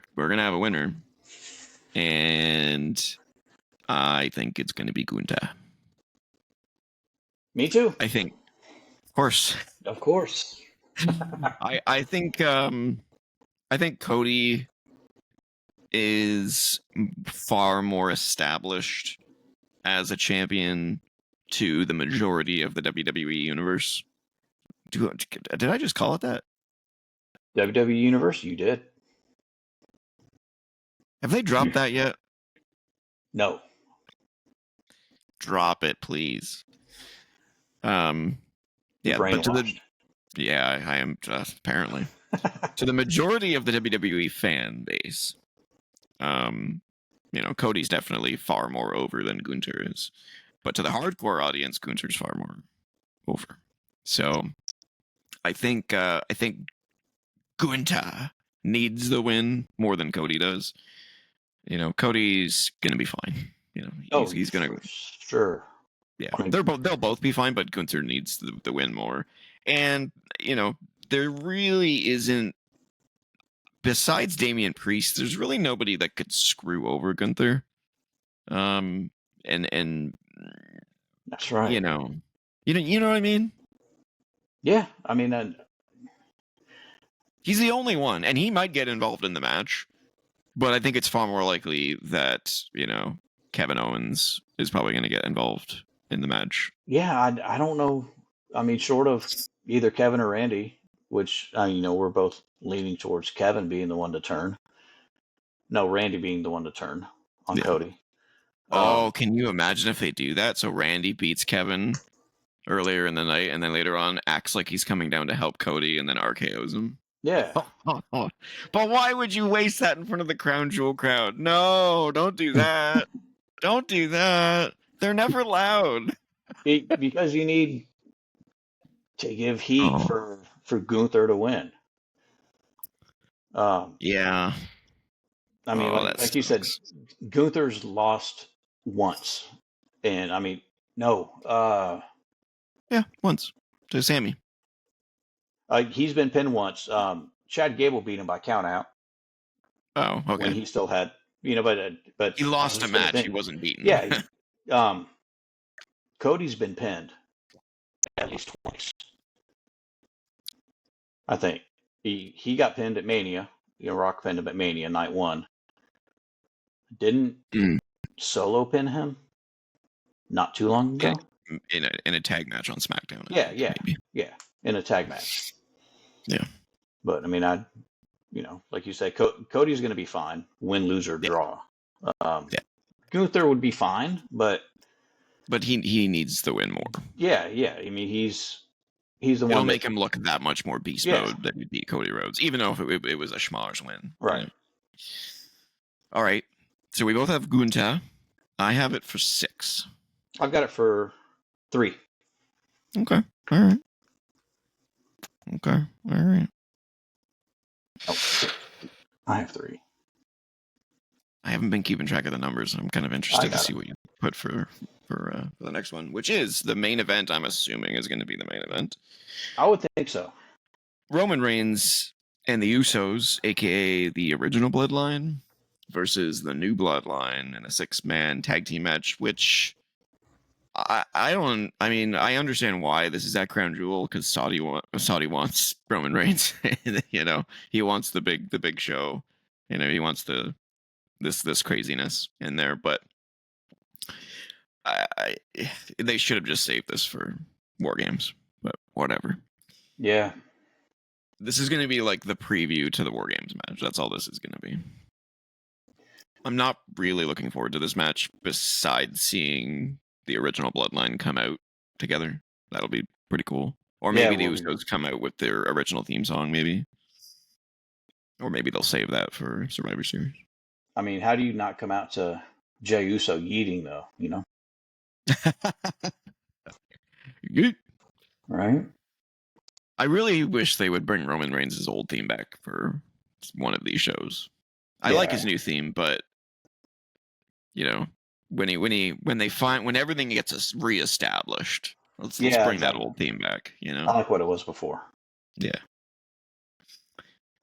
a winner, and I think it's going to be Gunther. Me too. I think. Of course. I think Cody is far more established as a champion to the majority of the WWE universe. Did I just call it that? WWE Universe, you did. Have they dropped that yet? No. Drop it, please. Yeah, but I am just apparently to the majority of the WWE fan base. Cody's definitely far more over than Gunther is, but to the hardcore audience, Gunther's far more over. So, I think Gunther needs the win more than Cody does. Cody's gonna be fine. He's gonna sure. Yeah, they'll both be fine, but Gunther needs the win more. And, there really isn't, besides Damian Priest, there's really nobody that could screw over Gunther. And that's right. You know what I mean? Yeah, I mean, he's the only one, and he might get involved in the match, but I think it's far more likely that, Kevin Owens is probably going to get involved in the match. Yeah, I don't know. I mean, short of either Kevin or Randy, which we're both leaning towards Kevin being the one to turn. No, Randy being the one to turn on Cody. Can you imagine if they do that? So Randy beats Kevin earlier in the night, and then later on acts like he's coming down to help Cody, and then RKO's him. Yeah. But why would you waste that in front of the Crown Jewel crowd? No, don't do that. Don't do that. They're never loud. Because you need to give heat for Gunther to win. Yeah. I mean, like you said, Gunther's lost once. And, I mean, no. Yeah, once. To Sammy. He's been pinned once. Chad Gable beat him by count out. Oh, okay. When he still had, but He lost a he's been match. He pinned. wasn't beaten. Yeah, Cody's been pinned at least twice. I think he got pinned at Mania. Rock pinned him at Mania night 1. Didn't Solo pin him not too long ago? In a tag match on SmackDown. Yeah, maybe. in a tag match. Yeah. But I mean, like you say, Cody's going to be fine. Win, lose, or draw. Gunther would be fine, but he needs to win more. Yeah. I mean, he's the one. It'll make him look that much more beast mode that he beat Cody Rhodes, even though if it was a schmoz win. Right. You know? All right. So we both have Gunther. I have it for 6. I've got it for 3. Okay. All right. Oh, I have 3. I haven't been keeping track of the numbers. I'm kind of interested to see what you put for the next one, which is the main event. I'm assuming is going to be the main event. I would think so. Roman Reigns and the Usos, aka the original Bloodline, versus the new Bloodline in a 6-man tag team match, which I don't. I mean, I understand why this is at Crown Jewel because Saudi wants Roman Reigns. He wants the big show. He wants this craziness in there, but they should have just saved this for War Games. But whatever. Yeah. This is going to be like the preview to the War Games match. That's all this is going to be. I'm not really looking forward to this match besides seeing the original Bloodline come out together. That'll be pretty cool. Or maybe the Usos come out with their original theme song, maybe. Or maybe they'll save that for Survivor Series. I mean, how do you not come out to Jey Uso yeeting, though? Good. Right? I really wish they would bring Roman Reigns' old theme back for one of these shows. I like his new theme, but when everything gets reestablished, let's bring that old theme back. I like what it was before. Yeah.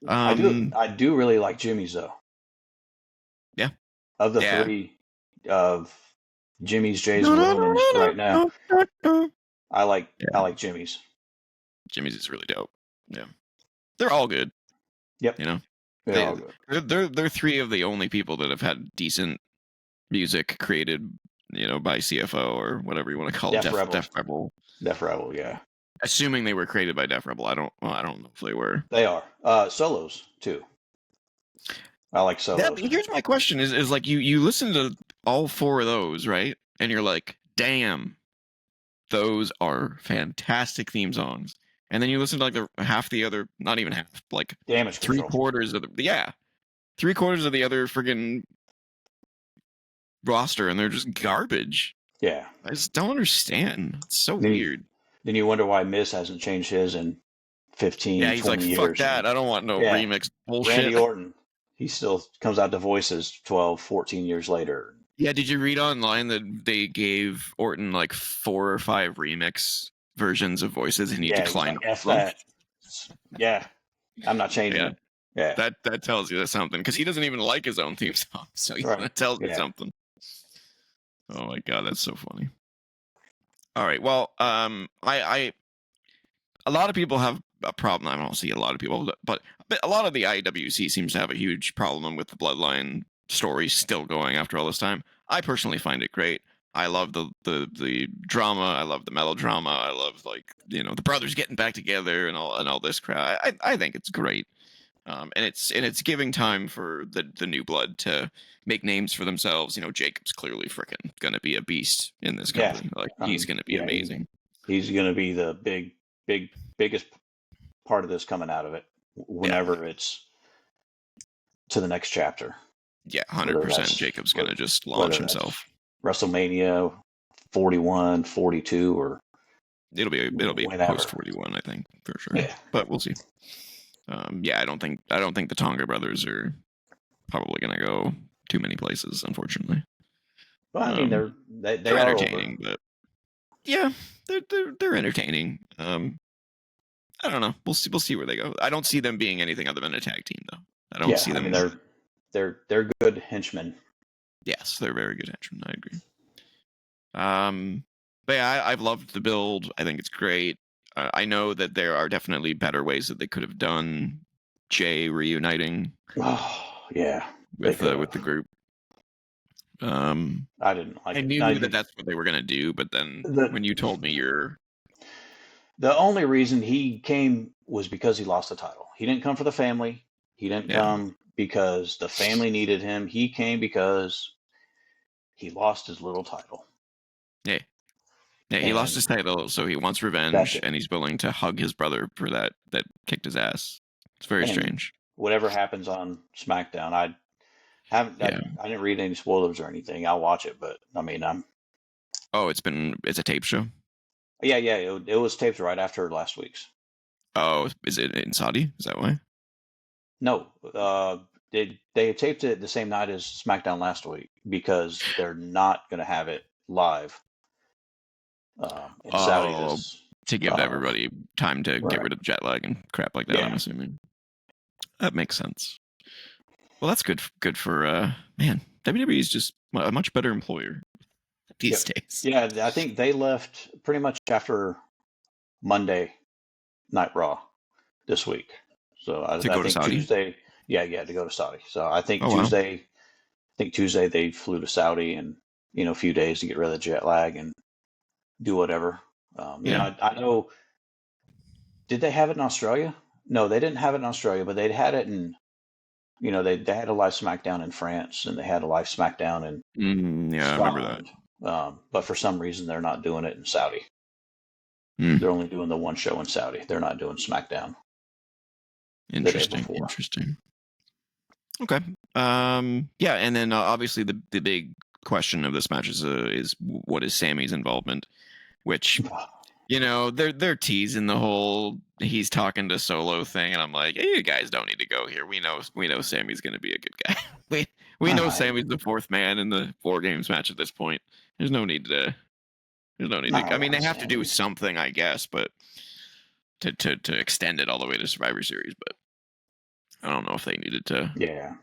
I do really like Jimmy's though. Yeah. Of the 3 of Jimmy's, Jay's, and Roman's right now, I like Jimmy's. Jimmy's is really dope. Yeah. They're all good. Yep. They're all good. They're 3 of the only people that have had decent music created, by CFO or whatever you want to call it. Def Rebel. Def Rebel, yeah. Assuming they were created by Def Rebel. I don't know if they were. They are. Solos too. I like solos. Here's my question: is like you listen to all 4 of those, right? And you're like, damn, those are fantastic theme songs. And then you listen to like half the other, not even half, like Damage 3/4 of the 3/4 of the other friggin' roster, and they're just garbage. Yeah, I just don't understand. It's so weird. Then you wonder why Miz hasn't changed his in 15, he's 20 like, years. fuck that. I don't want no remix bullshit. Randy Orton, he still comes out to voices 12, 14 years later. Yeah, did you read online that they gave Orton like 4 or 5 remix versions of voices and he declined? Like, F that. Yeah, I'm not changing it. Yeah, that tells you something because he doesn't even like his own theme song, so that tells you something. Oh my god, that's so funny. All right, well, a lot of people have a problem. I don't see a lot of people, but a lot of the IWC seems to have a huge problem with the Bloodline story still going after all this time. I personally find it great. I love the drama. I love the melodrama. I love the brothers getting back together and all this crap. I think it's great. And it's giving time for the new blood to make names for themselves. Jacob's clearly freaking gonna be a beast in this company. He's gonna be amazing. He's gonna be the biggest part of this coming out of it whenever it's to the next chapter. Yeah, 100%. Jacob's gonna just launch himself. WrestleMania 41, 42, or it'll be post 41, I think, for sure. Yeah. But we'll see. I don't think the Tonga brothers are probably going to go too many places, unfortunately. Well, I mean, they're entertaining, but yeah, they're entertaining. I don't know. We'll see. We'll see where they go. I don't see them being anything other than a tag team, though. I don't Yeah, see I them. mean they're good henchmen. Yes, they're very good henchmen. I agree. But yeah, I've loved the build. I think it's great. I know that there are definitely better ways that they could have done Jay reuniting Oh yeah, they with could with the have. group. I didn't like I it. I knew that did. that's what they were gonna do, but then The when you told me the only reason he came was because he lost the title. He didn't come for the family. He didn't yeah, come because the family needed him. He came because he lost his little title. yeah, yeah, he lost And his title, so he wants that's revenge, it. and he's willing to hug his brother for that kicked his ass. It's very And strange. whatever happens on SmackDown, Yeah. I didn't read any spoilers or anything. I'll watch it, but I mean, Oh, it's a tape show. yeah, it was taped right after last week's. Oh, is it in Saudi? Is that why? No, they taped it the same night as SmackDown last week because they're not going to have it live in Saudi. Oh, This to give everybody time to get right, rid of jet lag and crap like that. I'm yeah, assuming that makes sense. Well, that's good. Good for man. WWE is just a much better employer these yep, days. yeah. I think they left pretty much after Monday Night Raw this week. So To I go to think Saudi. Tuesday, yeah, to go to Saudi. So Oh wow. I think Tuesday they flew to Saudi and a few days to get rid of the jet lag and do whatever. Yeah. I know. Did they have it in Australia? No, they didn't have it in Australia, but they'd had it in. They had a live SmackDown in France and they had a live SmackDown in Yeah, I remember that. Scotland. But for some reason they're not doing it in Saudi. Hmm. They're only doing the one show in Saudi. They're not doing SmackDown the day Interesting. before. Interesting. Okay. Yeah, and then obviously the big question of this match is what is Sammy's involvement, which they're teasing the whole he's talking to Solo thing, and I'm like, hey, you guys don't need to go here. We know Sammy's going to be a good guy. we know I, Sammy's the fourth man in the War Games match at this point. There's no need to. There's no need I to. I don't mean, they want have to do Sammy. something, I guess, but to extend it all the way to Survivor Series. But I don't know if they needed to Yeah.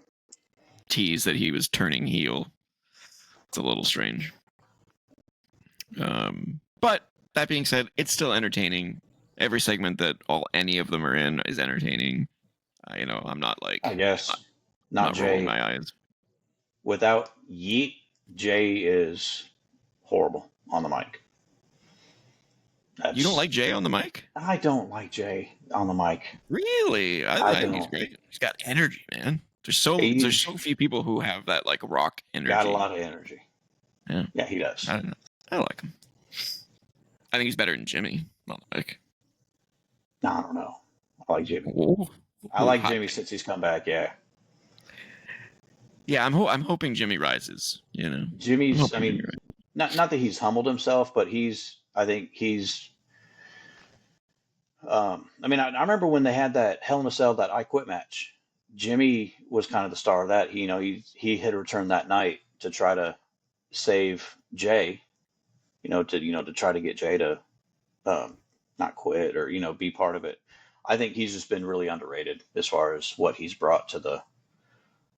tease that he was turning heel. It's a little strange. But that being said, it's still entertaining. Every segment that any of them are in is entertaining. I'm not I guess not not rolling Jay. my eyes. Without Yeet, Jay is horrible on the mic. You don't That's like Jay on the mic? I don't like Jay on the mic. Really? I I think he's don't. great. He's got energy, man. There's He's so few people who have that like rock got a energy. lot of energy. Yeah, Yeah, he does. I don't know. I like him. I think he's better than Jimmy on the mic. No, I don't know. I like Jimmy. Ooh. I Ooh, like hot Jimmy take. since he's come back. Yeah, Yeah, I'm hoping Jimmy rises. I'm Jimmy's. I hoping Jimmy mean, not that he's humbled himself, but I think he's. I mean, I remember when they had that Hell in a Cell, that I Quit match. Jimmy was kind of the star of that. He had returned that night to try to save Jay. To try to get Jay to not quit or be part of it. I think he's just been really underrated as far as what he's brought to the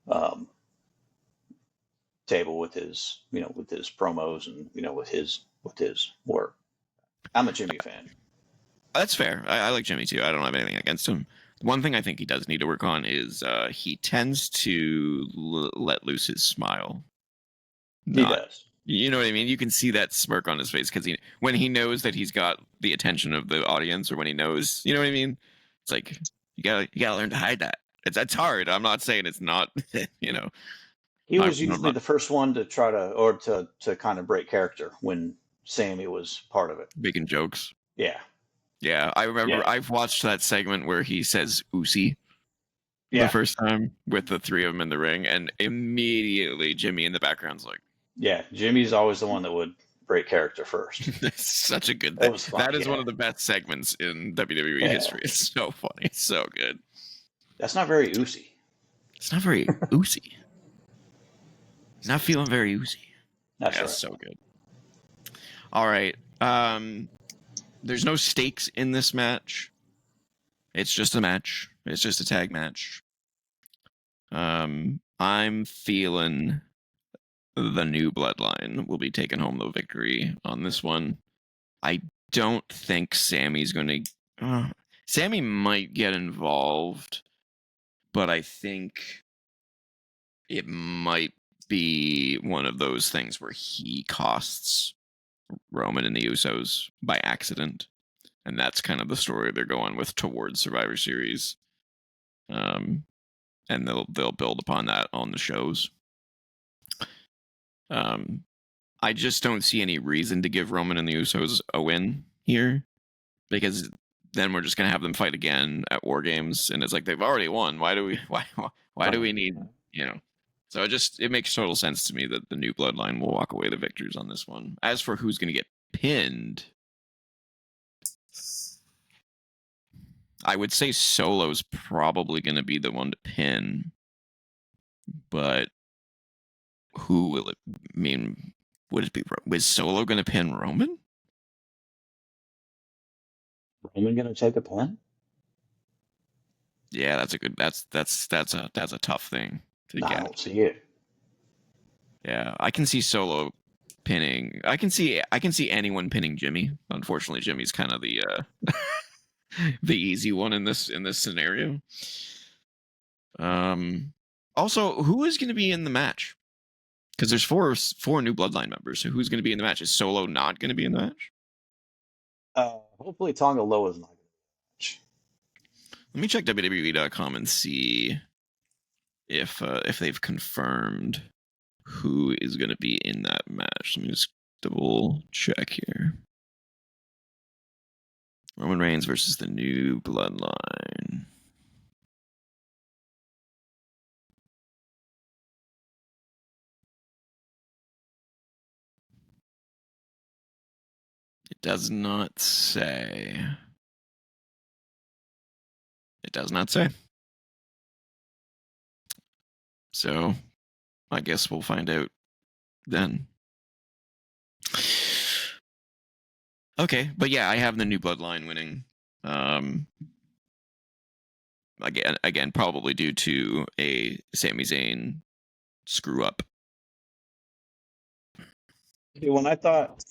um, table with his promos and with his work. I'm a Jimmy fan. That's fair. I like Jimmy too. I don't have anything against him. One thing I think he does need to work on is he tends to let loose his smile. He Not, does. you know what I mean? You can see that smirk on his face because when he knows that he's got the attention of the audience, or when he knows, you know what I mean? It's like you gotta learn to hide that. It's hard. I'm not saying it's not. He Not, was I'm usually not the first one to try to kind of break character when Sammy was part of it. making jokes. Yeah, Yeah, I remember yeah, I've watched that segment where he says "Usi" the yeah, first time with the three of them in the ring, and immediately Jimmy in the background's like, yeah. Jimmy's always the one that would break character first. "That's such a good That thing." was funny. That is one Yeah, of the best segments in WWE yeah. history. It's so funny, it's so good. That's not very oozy. It's not very Uzi. He's not feeling very Uzi. That's Yeah, it's right. so good. All right. There's no stakes in this match. It's just a match. It's just a tag match. I'm feeling the new bloodline will be taking home the victory on this one. I don't think Sammy's going to. Sammy might get involved, but I think it might be one of those things where he costs Roman and the Usos by accident, and that's kind of the story they're going with towards Survivor Series. And they'll build upon that on the shows. I just don't see any reason to give Roman and the Usos a win here, because then we're just gonna have them fight again at War Games, and it's like they've already won. Why do we need, you know? So it makes total sense to me that the new bloodline will walk away the victors on this one. As for who's gonna get pinned, I would say Solo's probably gonna be the one to pin, but who will it mean? Would it be? Was Solo gonna pin Roman? Roman gonna take a pin? Yeah, that's a good. That's a tough thing to No, get. I don't see it. Yeah, I can see Solo pinning. I can see anyone pinning Jimmy. Unfortunately, Jimmy's kind of the the easy one in this scenario. Also, who is going to be in the match? Because there's four new Bloodline members. So who's going to be in the match? Is Solo not going to be in the match? Hopefully Tonga Loa is not going to be in the match. Let me check WWE.com and see if they've confirmed who is going to be in that match. Let me just double check here. Roman Reigns versus the new Bloodline. It does not say. It does not say. So, I guess we'll find out then. Okay, but yeah, I have the new Bloodline winning. Again, probably due to a Sami Zayn screw up. When I thought,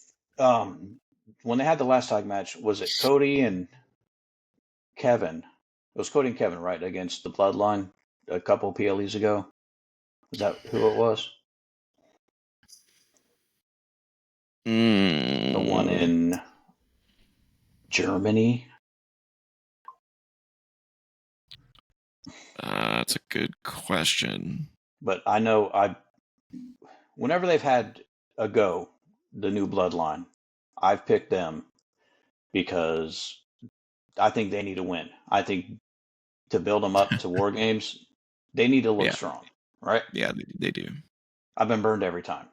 when they had the last tag match, was it Cody and Kevin? It was Cody and Kevin, right, against the Bloodline a couple PLEs ago. Was that who it was? The one in Germany. That's a good question. But I know whenever they've had a go, the new Bloodline, I've picked them because I think they need to win. I think to build them up to War Games, they need to look strong, right? Yeah, they do. I've been burned every time.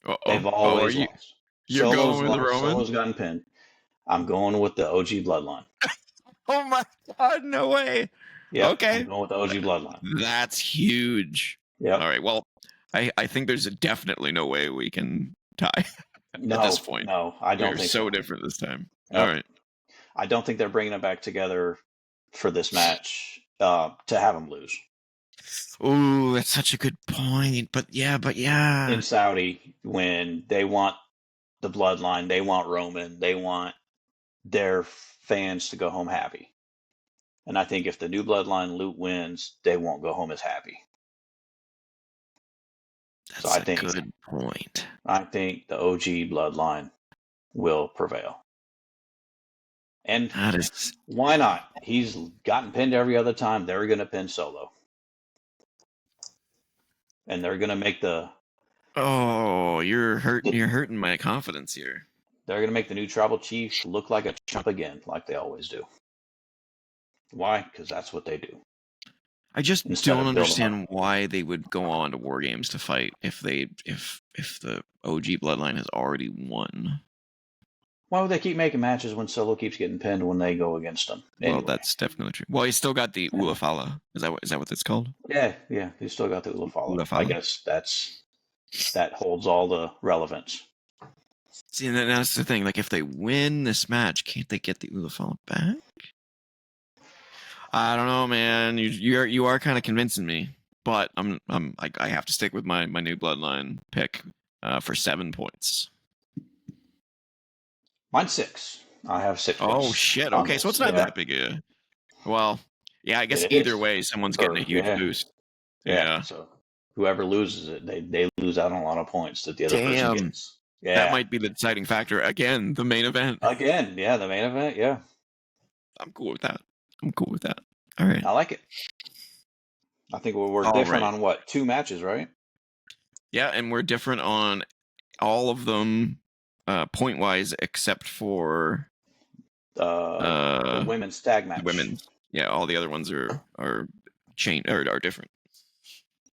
Uh-oh. They've always lost. You're going with Roman? Solo's gotten pinned. I'm going with the OG Bloodline. Oh my God, no way. Yeah, okay. I'm going with the OG Bloodline. That's huge. Yeah. All right, well, I think there's definitely no way we can tie at this point. No, I don't think so different this time. Yep. All right. I don't think they're bringing them back together for this match to have them lose. Ooh, that's such a good point. But yeah. In Saudi, when they want the Bloodline, they want Roman, they want their fans to go home happy. And I think if the new Bloodline Loot wins, they won't go home as happy. That's a good point. I think the OG Bloodline will prevail. And why not? He's gotten pinned every other time. They're going to pin Solo. And they're going to make the... Oh, you're hurting my confidence here. They're going to make the new Tribal Chief look like a chump again, like they always do. Why? Because that's what they do. I just don't understand why they would go on to War Games to fight if the OG Bloodline has already won. Why would they keep making matches when Solo keeps getting pinned when they go against them? Anyway. Well, that's definitely true. Well, he's still got the Ulafala. Is that what it's called? Yeah, he's still got the Ulafala. I guess that holds all the relevance. See, and that's the thing. Like, if they win this match, can't they get the Ulafala back? I don't know, man. You are kind of convincing me, but I have to stick with my new bloodline pick for 7 points. Mine's 6. I have 6 Oh points shit. on Okay, so this. it's not Yeah, that big a. Well, yeah, I guess it either is. way, someone's getting a For huge yeah, boost. yeah. Yeah. So whoever loses it, they lose out on a lot of points that the other person Damn. gets. That Yeah. might be the deciding factor. Again, the main event. Again, yeah, the main event. Yeah, I'm cool with that. I'm cool with that. All right. I like it. I think we're All different right. on what 2 matches, right? Yeah, and we're different on all of them point wise except for The women's tag the match. women's. Yeah, all the other ones are are different.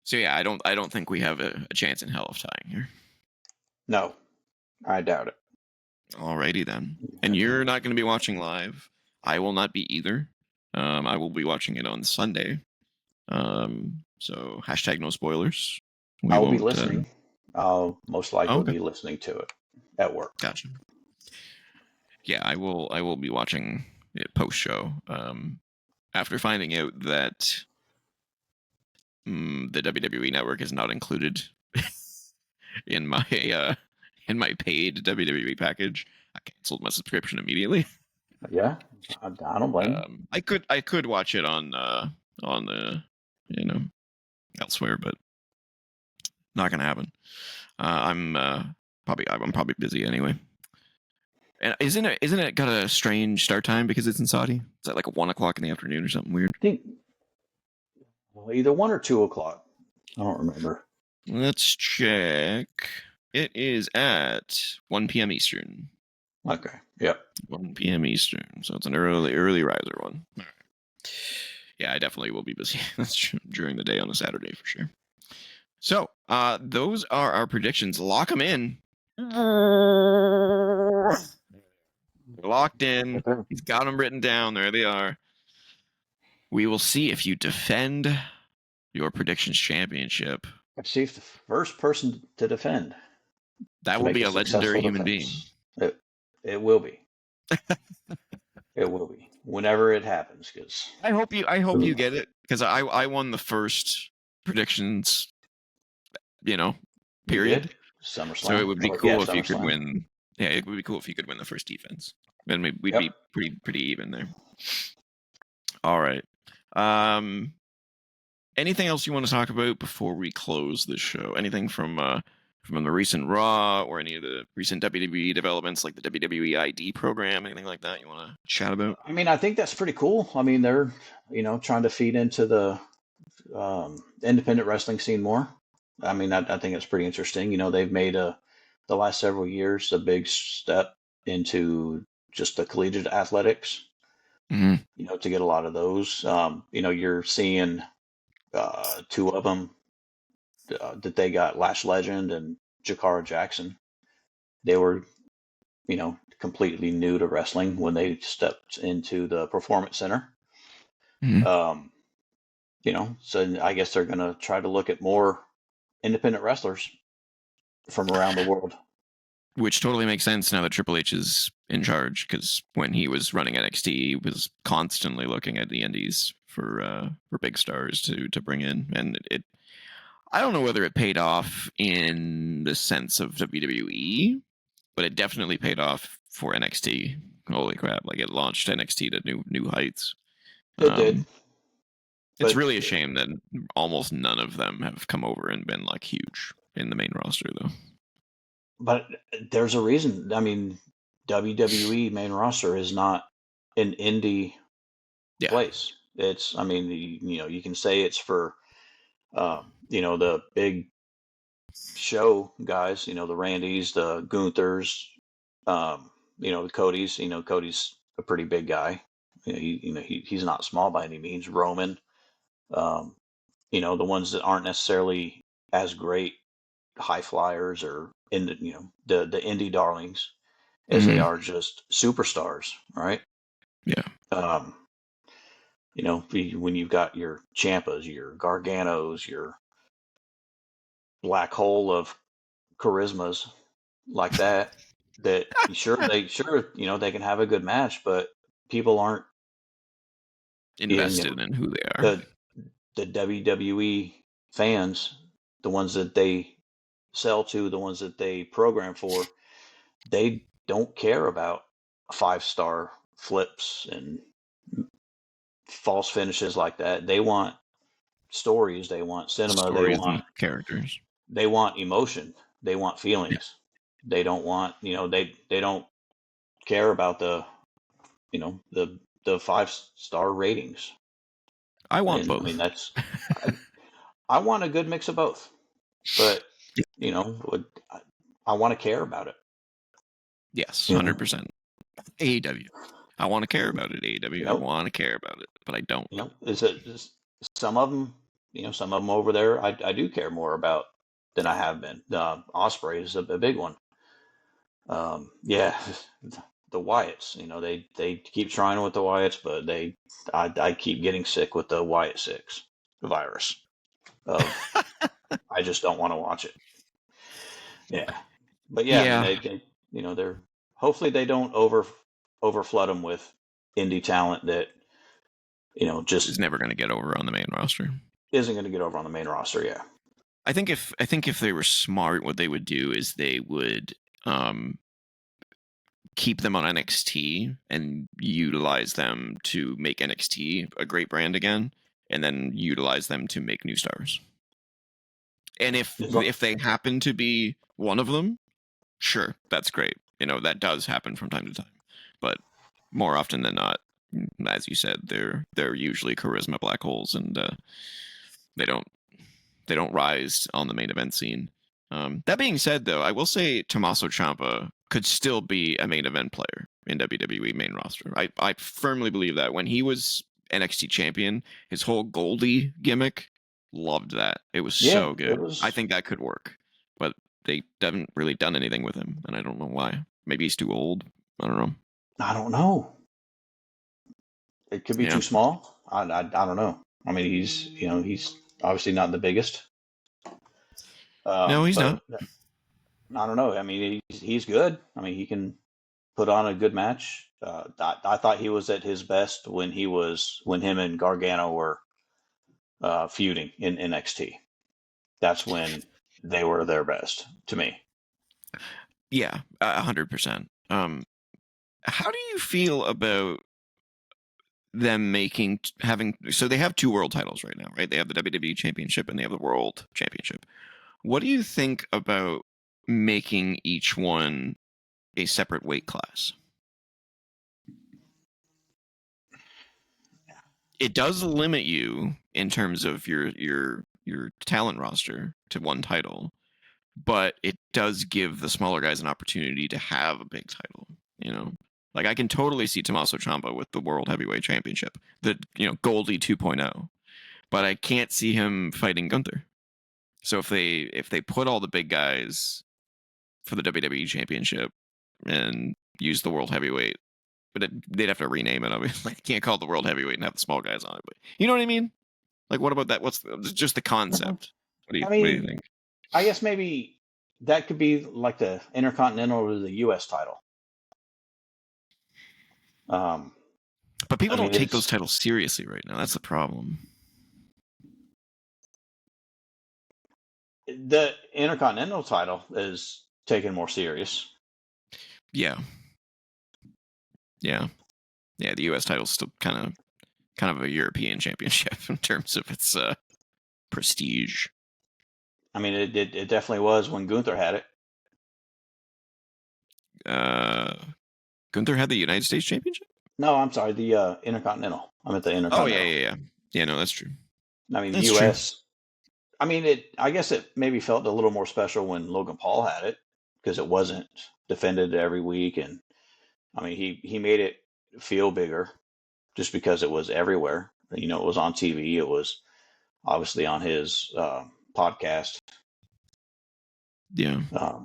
So yeah, I don't think we have a chance in hell of tying here. No, I doubt it. Alrighty then. And you're not going to be watching live. I will not be either. I will be watching it on Sunday. So hashtag no spoilers. We I will be won't. listening. I'll most Oh, likely okay, be listening to it at work. gotcha. Yeah, I will. I will be watching it post show. After finding out that the WWE Network is not included in my paid WWE package, I canceled my subscription immediately. Yeah, I don't blame you. I could watch it on the you know elsewhere, but not gonna happen. I'm probably busy anyway. And isn't it got a strange start time because it's in Saudi? Is that like 1 o'clock in the afternoon or something weird? I think either 1 or 2 o'clock. I don't remember. Let's check. It is at 1 p.m. Eastern. Okay. Yep. 1 p.m. Eastern. So it's an early riser one. All right. Yeah, I definitely will be busy during the day on a Saturday for sure. So, those are our predictions. Lock them in. Locked in. He's got them written down. There they are. We will see if you defend your predictions championship. Let's see if the first person to defend That to will make be a a legendary successful human being. defense. It will be. It will be whenever it happens. Because I hope you get it because I won the first predictions, period. SummerSlam. So it would be Or, cool yeah, if you could SummerSlam. win. Yeah, it would be cool if you could win the first defense. Then we'd Yep. be pretty even there. All right. Anything else you want to talk about before we close the show? Anything from the recent Raw or any of the recent WWE developments like the WWE ID program, anything like that you want to chat about? I mean, I think that's pretty cool. I mean, they're trying to feed into the independent wrestling scene more. I mean, I think it's pretty interesting. They've made the last several years a big step into just the collegiate athletics. Mm-hmm. To get a lot of those. You're seeing 2 of them that they got, Lash Legend and Jakara Jackson. They were, completely new to wrestling when they stepped into the Performance Center. Mm-hmm. So I guess they're going to try to look at more independent wrestlers from around the world. Which totally makes sense now that Triple H is in charge, because when he was running NXT, he was constantly looking at the indies for big stars to bring in, and I don't know whether it paid off in the sense of WWE, but it definitely paid off for NXT. Holy crap! Like it launched NXT to new heights. It did. It's But really a shame that almost none of them have come over and been like huge in the main roster, though. But there's a reason. I mean, WWE main roster is not an indie place. It's, I mean, you can say it's for, the big show guys, the Randys, the Gunthers, the Cody's. Cody's a pretty big guy. He's not small by any means. Roman, the ones that aren't necessarily as great high flyers or in the indie darlings as they are just superstars, right? Yeah. When you've got your Ciampas, your Garganos, your black hole of charismas like that, that they can have a good match, but people aren't invested in who they are. The WWE fans, the ones that they sell to, the ones that they program for, they don't care about 5-star flips and false finishes like that. They want stories. They want cinema. Stories and characters. They want emotion. They want feelings. Yeah. They don't want, they don't care about the 5-star ratings. I want both. I mean, I want a good mix of both, but I want to care about it. Yes, 100%. AEW. I want to care about it. AEW. I want to care about it, but I don't. Some of them, some of them over there, I do care more about than I have been. Osprey is a big one. The Wyatts, they keep trying with the Wyatts, but I keep getting sick with the Wyatt 6 virus. I just don't want to watch it. Yeah, but yeah. I mean, they're hopefully they don't overflood them with indie talent that just is never going to get over on the main roster. Isn't going to get over on the main roster. Yeah, I think if they were smart, what they would do is they would keep them on NXT and utilize them to make NXT a great brand again, and then utilize them to make new stars. And if they happen to be one of them, sure, that's great. That does happen from time to time, but more often than not, as you said, they're usually charisma black holes, and they don't rise on the main event scene. That being said, though, I will say Tommaso Ciampa could still be a main event player in WWE main roster. I firmly believe that. When he was NXT champion, his whole Goldie gimmick, loved that. It was so good. I think that could work, but they haven't really done anything with him, and I don't know why. Maybe he's too old. I don't know. It could be too small. I don't know. I mean, he's obviously not the biggest. No, he's not. I don't know. I mean, he's good. I mean, he can put on a good match. I thought he was at his best when him and Gargano were feuding in NXT. That's when they were their best to me. Yeah, 100%. How do you feel about them so they have 2 world titles right now, right? They have the WWE Championship and they have the World Championship. What do you think about making each one a separate weight class? It does limit you in terms of your talent roster to one title, but it does give the smaller guys an opportunity to have a big title. Like, I can totally see Tommaso Ciampa with the World Heavyweight Championship, the Goldie 2.0, but I can't see him fighting Gunther. So if they put all the big guys for the WWE Championship and use the World Heavyweight, but they'd have to rename it. Obviously, can't call it the World Heavyweight and have the small guys on it. But you know what I mean? Like, what about that? What's just the concept? What do you think? I guess maybe that could be like the Intercontinental or the U.S. title. But people don't take those titles seriously right now. That's the problem. The Intercontinental title is taken more serious. Yeah. The U.S. title is still kind of a European championship in terms of its prestige. I mean, it definitely was when Gunther had it. Gunther had the United States Championship? No, I'm sorry, the Intercontinental. I meant the Intercontinental. Oh, yeah. Yeah, no, that's true. I mean, the U.S. True. I mean, I guess it maybe felt a little more special when Logan Paul had it because it wasn't defended every week, and I mean, he made it feel bigger just because it was everywhere. It was on TV. It was obviously on his podcast. Yeah. I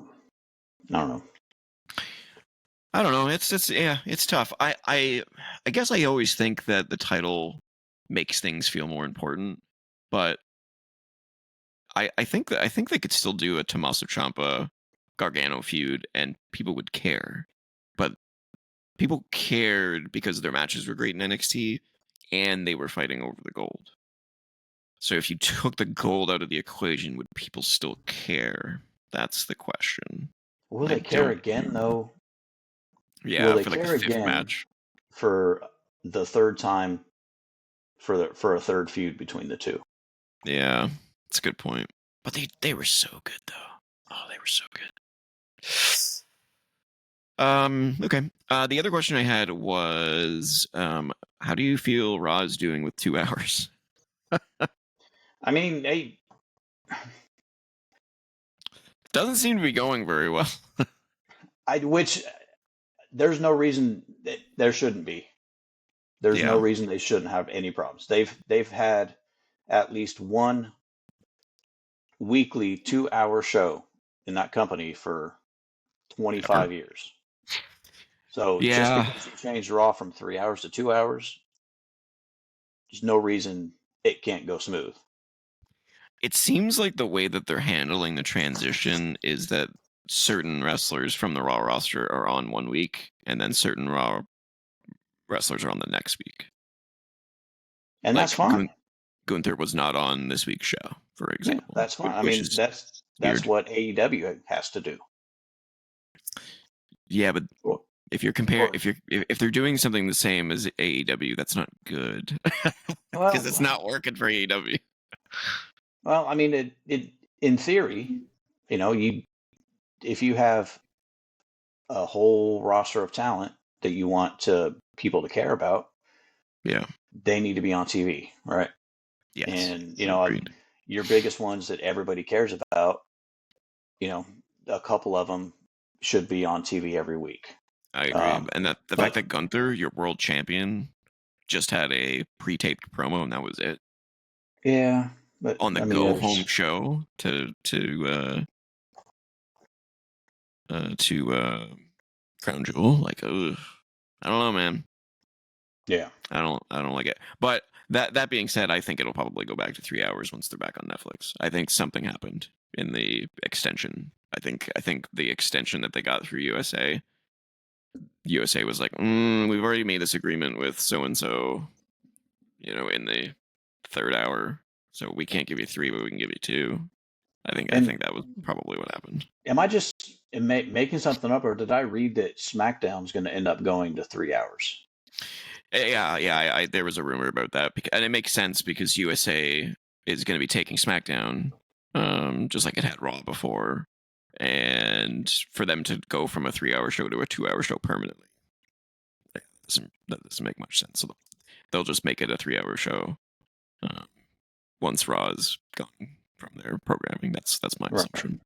don't know. It's tough. I guess I always think that the title makes things feel more important, but I think they could still do a Tommaso Ciampa Gargano feud and people would care. But people cared because their matches were great in NXT, and they were fighting over the gold. So if you took the gold out of the equation, would people still care? That's the question. Will they care again, though? Yeah, Will they for like a care fifth again match. for the third time for a third feud between the two? Yeah, it's a good point. But they were so good, though. Oh, they were so good. Okay. The other question I had was, how do you feel Raw's doing with 2 hours? I mean, Doesn't seem to be going very well. which there's no reason that there shouldn't be. There's no reason they shouldn't have any problems. They've had at least one weekly 2-hour show in that company for 25 years. So just because you changed Raw from 3 hours to 2 hours, there's no reason it can't go smooth. It seems like the way that they're handling the transition is that certain wrestlers from the Raw roster are on 1 week, and then certain Raw wrestlers are on the next week. And like, that's fine. Gunther was not on this week's show, for example. Yeah, that's fine. I mean, that's what AEW has to do. Yeah, but if you're if they're doing something the same as AEW, that's not good because it's not working for AEW. Well, I mean, it in theory, if you have a whole roster of talent that you want people to care about, they need to be on TV, right? Yes. And your biggest ones that everybody cares about, a couple of them should be on TV every week. I agree, and the fact that Gunther, your world champion, just had a pre-taped promo and that was it. Yeah, but on the go-home show to Crown Jewel, like, I don't know, man. Yeah, I don't like it. But that being said, I think it'll probably go back to 3 hours once they're back on Netflix. I think something happened in the extension. I think the extension that they got through USA was like, we've already made this agreement with so and so, in the third hour, so we can't give you 3, but we can give you 2. I think that was probably what happened. Am I just making something up, or did I read that SmackDown's going to end up going to 3 hours? Yeah. There was a rumor about that, and it makes sense because USA is going to be taking SmackDown, just like it had Raw before, and for them to go from a 3-hour show to a 2-hour show permanently, that doesn't make much sense. So they'll just make it a 3-hour show once Raw is gone from their programming. That's my assumption.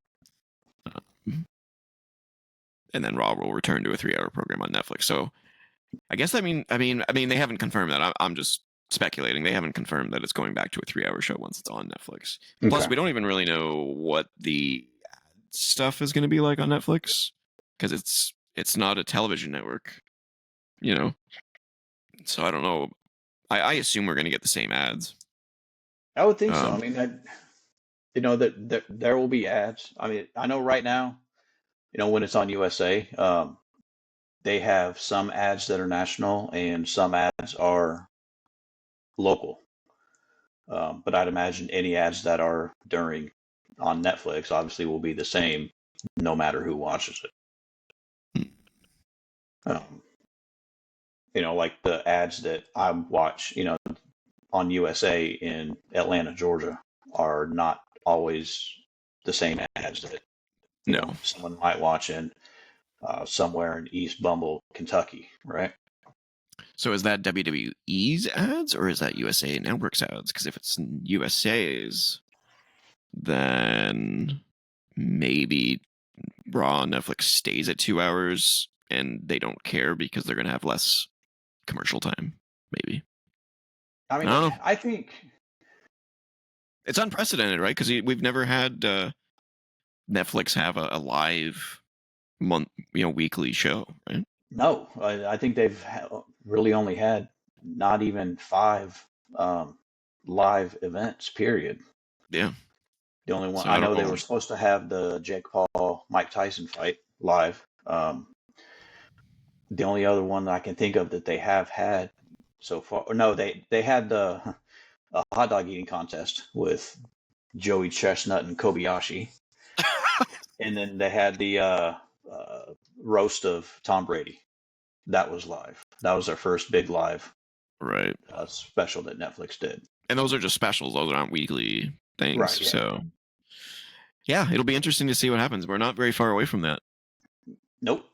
And then Raw will return to a 3-hour program on Netflix. So I guess I mean they haven't confirmed that. I'm just speculating. They haven't confirmed that it's going back to a 3-hour show once it's on Netflix. Okay. Plus, we don't even really know what the stuff is going to be like on Netflix because it's not a television network, So I don't know. I assume we're going to get the same ads. I would think so. I mean, that there will be ads. I mean, I know right now, when it's on USA, they have some ads that are national and some ads are local. But I'd imagine any ads that are on Netflix obviously will be the same no matter who watches it. Like the ads that I watch, on USA in Atlanta, Georgia, are not always the same ads that someone might watch in somewhere in East Bumble, Kentucky, right? So is that WWE's ads or is that USA Network's ads? Because if it's USA's, then maybe Raw on Netflix stays at 2 hours and they don't care because they're going to have less commercial time, maybe. I mean, I think it's unprecedented, right? Because we've never had Netflix have a live weekly show, right? No, I think they've really only had not even 5 live events, period. Yeah. The only one, I know they were supposed to have the Jake Paul, Mike Tyson fight live. The only other one that I can think of that they have had so far. No, they had the a hot dog eating contest with Joey Chestnut and Kobayashi, and then they had the roast of Tom Brady. That was live. That was their first big live Right. special that Netflix did. And those are just specials. Those aren't weekly things. Right, yeah. So, yeah, it'll be interesting to see what happens. We're not very far away from that. Nope.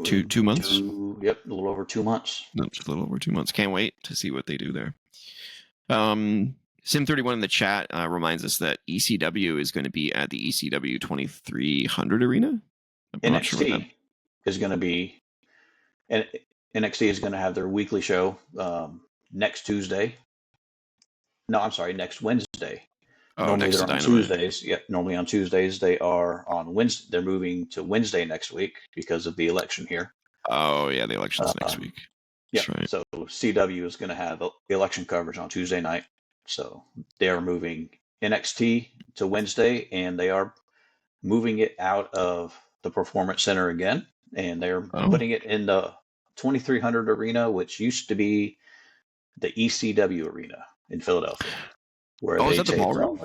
2 months? Yep, a little over 2 months. No, just a little over 2 months. Can't wait to see what they do there. Sim31 in the chat reminds us that ECW is going to be at the ECW 2300 arena. I'm not sure what that... NXT is going to be, and NXT is going to have their weekly show next Tuesday. No, I'm sorry, next Wednesday. Oh, normally next they're on Tuesdays. Yeah, normally on Tuesdays. They are on Wednesday. They're moving to Wednesday next week because of the election here. Oh, yeah, the election's next week. Yeah, right. So CW is going to have election coverage on Tuesday night. So they are moving NXT to Wednesday, and they are moving it out of the Performance Center again, and they're putting it in the 2300 arena, which used to be the ECW arena in Philadelphia. Where is that the ballroom?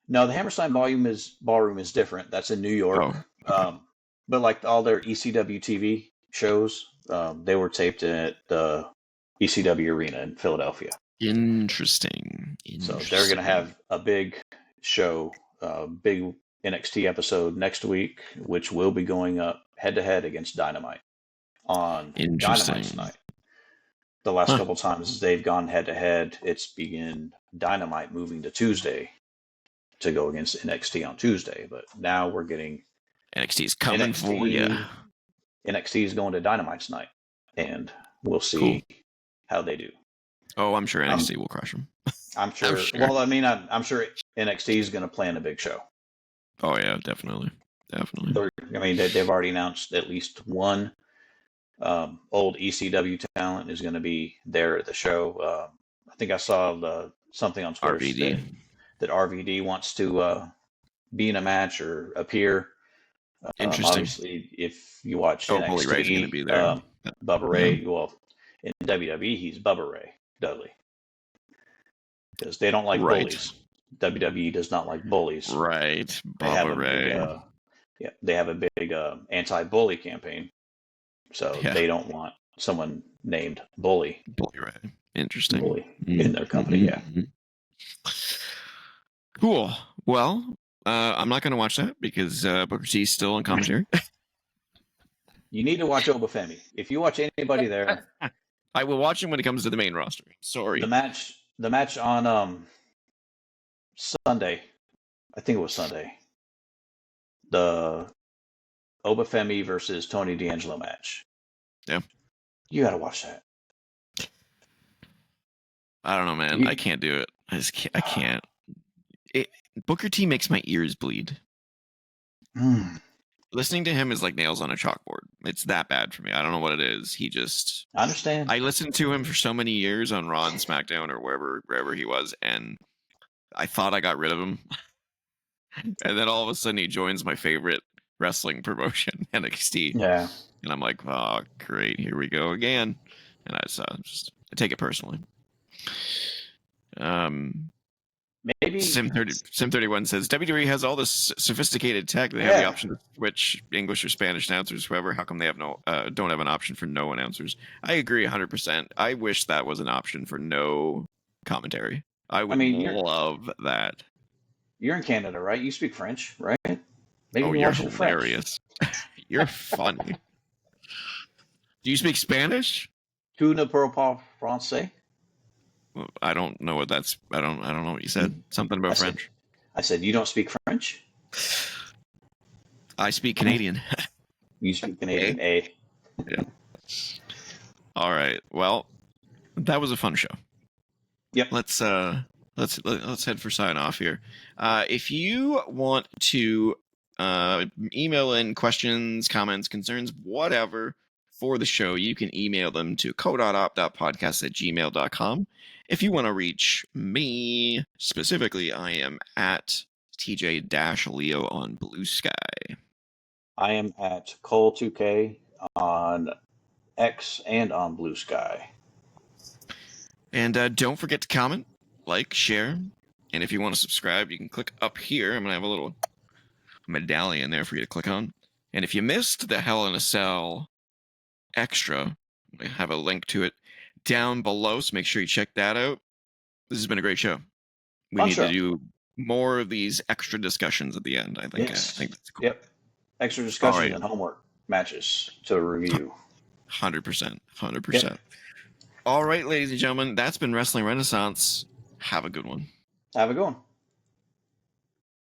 No, the Hammerstein Ballroom is different. That's in New York. Oh, okay. But like all their ECW TV shows, they were taped at the ECW arena in Philadelphia. Interesting. So they're going to have a big show, big NXT episode next week, which will be going up head-to-head against Dynamite on Dynamite's night. The last couple times they've gone head-to-head, it's been Dynamite moving to Tuesday to go against NXT on Tuesday. But now we're getting NXT's coming for you. NXT is going to Dynamite's night, and we'll see how they do. Oh, I'm sure NXT will crush them. I'm sure. Well, I mean, I'm sure NXT is going to plan a big show. Oh yeah, definitely. I mean, they've already announced at least one old ECW talent is going to be there at the show. I think I saw something on Twitter that RVD wants to be in a match or appear. Interesting. Obviously, if you watch NXT, Bully Ray's going to be there. Bubba Ray. Well, in WWE, he's Bubba Ray Dudley because they don't like bullies. WWE does not like bullies. Right, Bubba Ray. They have a big anti-bully campaign, so they don't want someone named Bully. Bully Ray. Interesting. Bully in their company. Cool. Well, I'm not going to watch that because Booker T is still on commentary. You need to watch Obafemi. If you watch anybody there, I will watch him when it comes to the main roster. Sorry. The match on Sunday, I think it was Sunday. The Obafemi versus Tony D'Angelo match. Yeah. You got to watch that. I don't know, man. I can't do it. I can't. Booker T makes my ears bleed. Listening to him is like nails on a chalkboard. It's that bad for me. I don't know what it is. I understand. I listened to him for so many years on Raw and SmackDown or wherever he was, and I thought I got rid of him. And then all of a sudden he joins my favorite wrestling promotion, NXT. Yeah. And I'm like, oh, great, here we go again. And I take it personally. Maybe Sim31 says WWE has all this sophisticated tech. They have the option to switch English or Spanish announcers, whoever. How come they have don't have an option for no announcers? I agree 100%. I wish that was an option for no commentary. I would love that. You're in Canada, right? You speak French, right? Maybe you're hilarious. You're funny. Do you speak Spanish? Tu ne parles français? I don't know what that's. I don't know what you said. Something about French. I said you don't speak French. I speak Canadian. You speak Canadian. A. Yeah. All right. Well, that was a fun show. Yep. Let's head for sign off here. If you want to email in questions, comments, concerns, whatever for the show, you can email them to co.op.podcast@gmail.com. If you want to reach me specifically, I am at TJ-Leo on BlueSky. I am at Cole2K on X and on BlueSky. And don't forget to comment, like, share, and if you want to subscribe, you can click up here. I'm going to have a little medallion there for you to click on. And if you missed the Hell in a Cell extra, I have a link to it down below, so make sure you check that out. This has been a great show. We need to do more of these extra discussions at the end. I think Yes. I think that's cool. Yep. Extra discussions and homework matches to review. 100%. 100%. All right, ladies and gentlemen, that's been Wrestling Renaissance. Have a good one. Have a good one.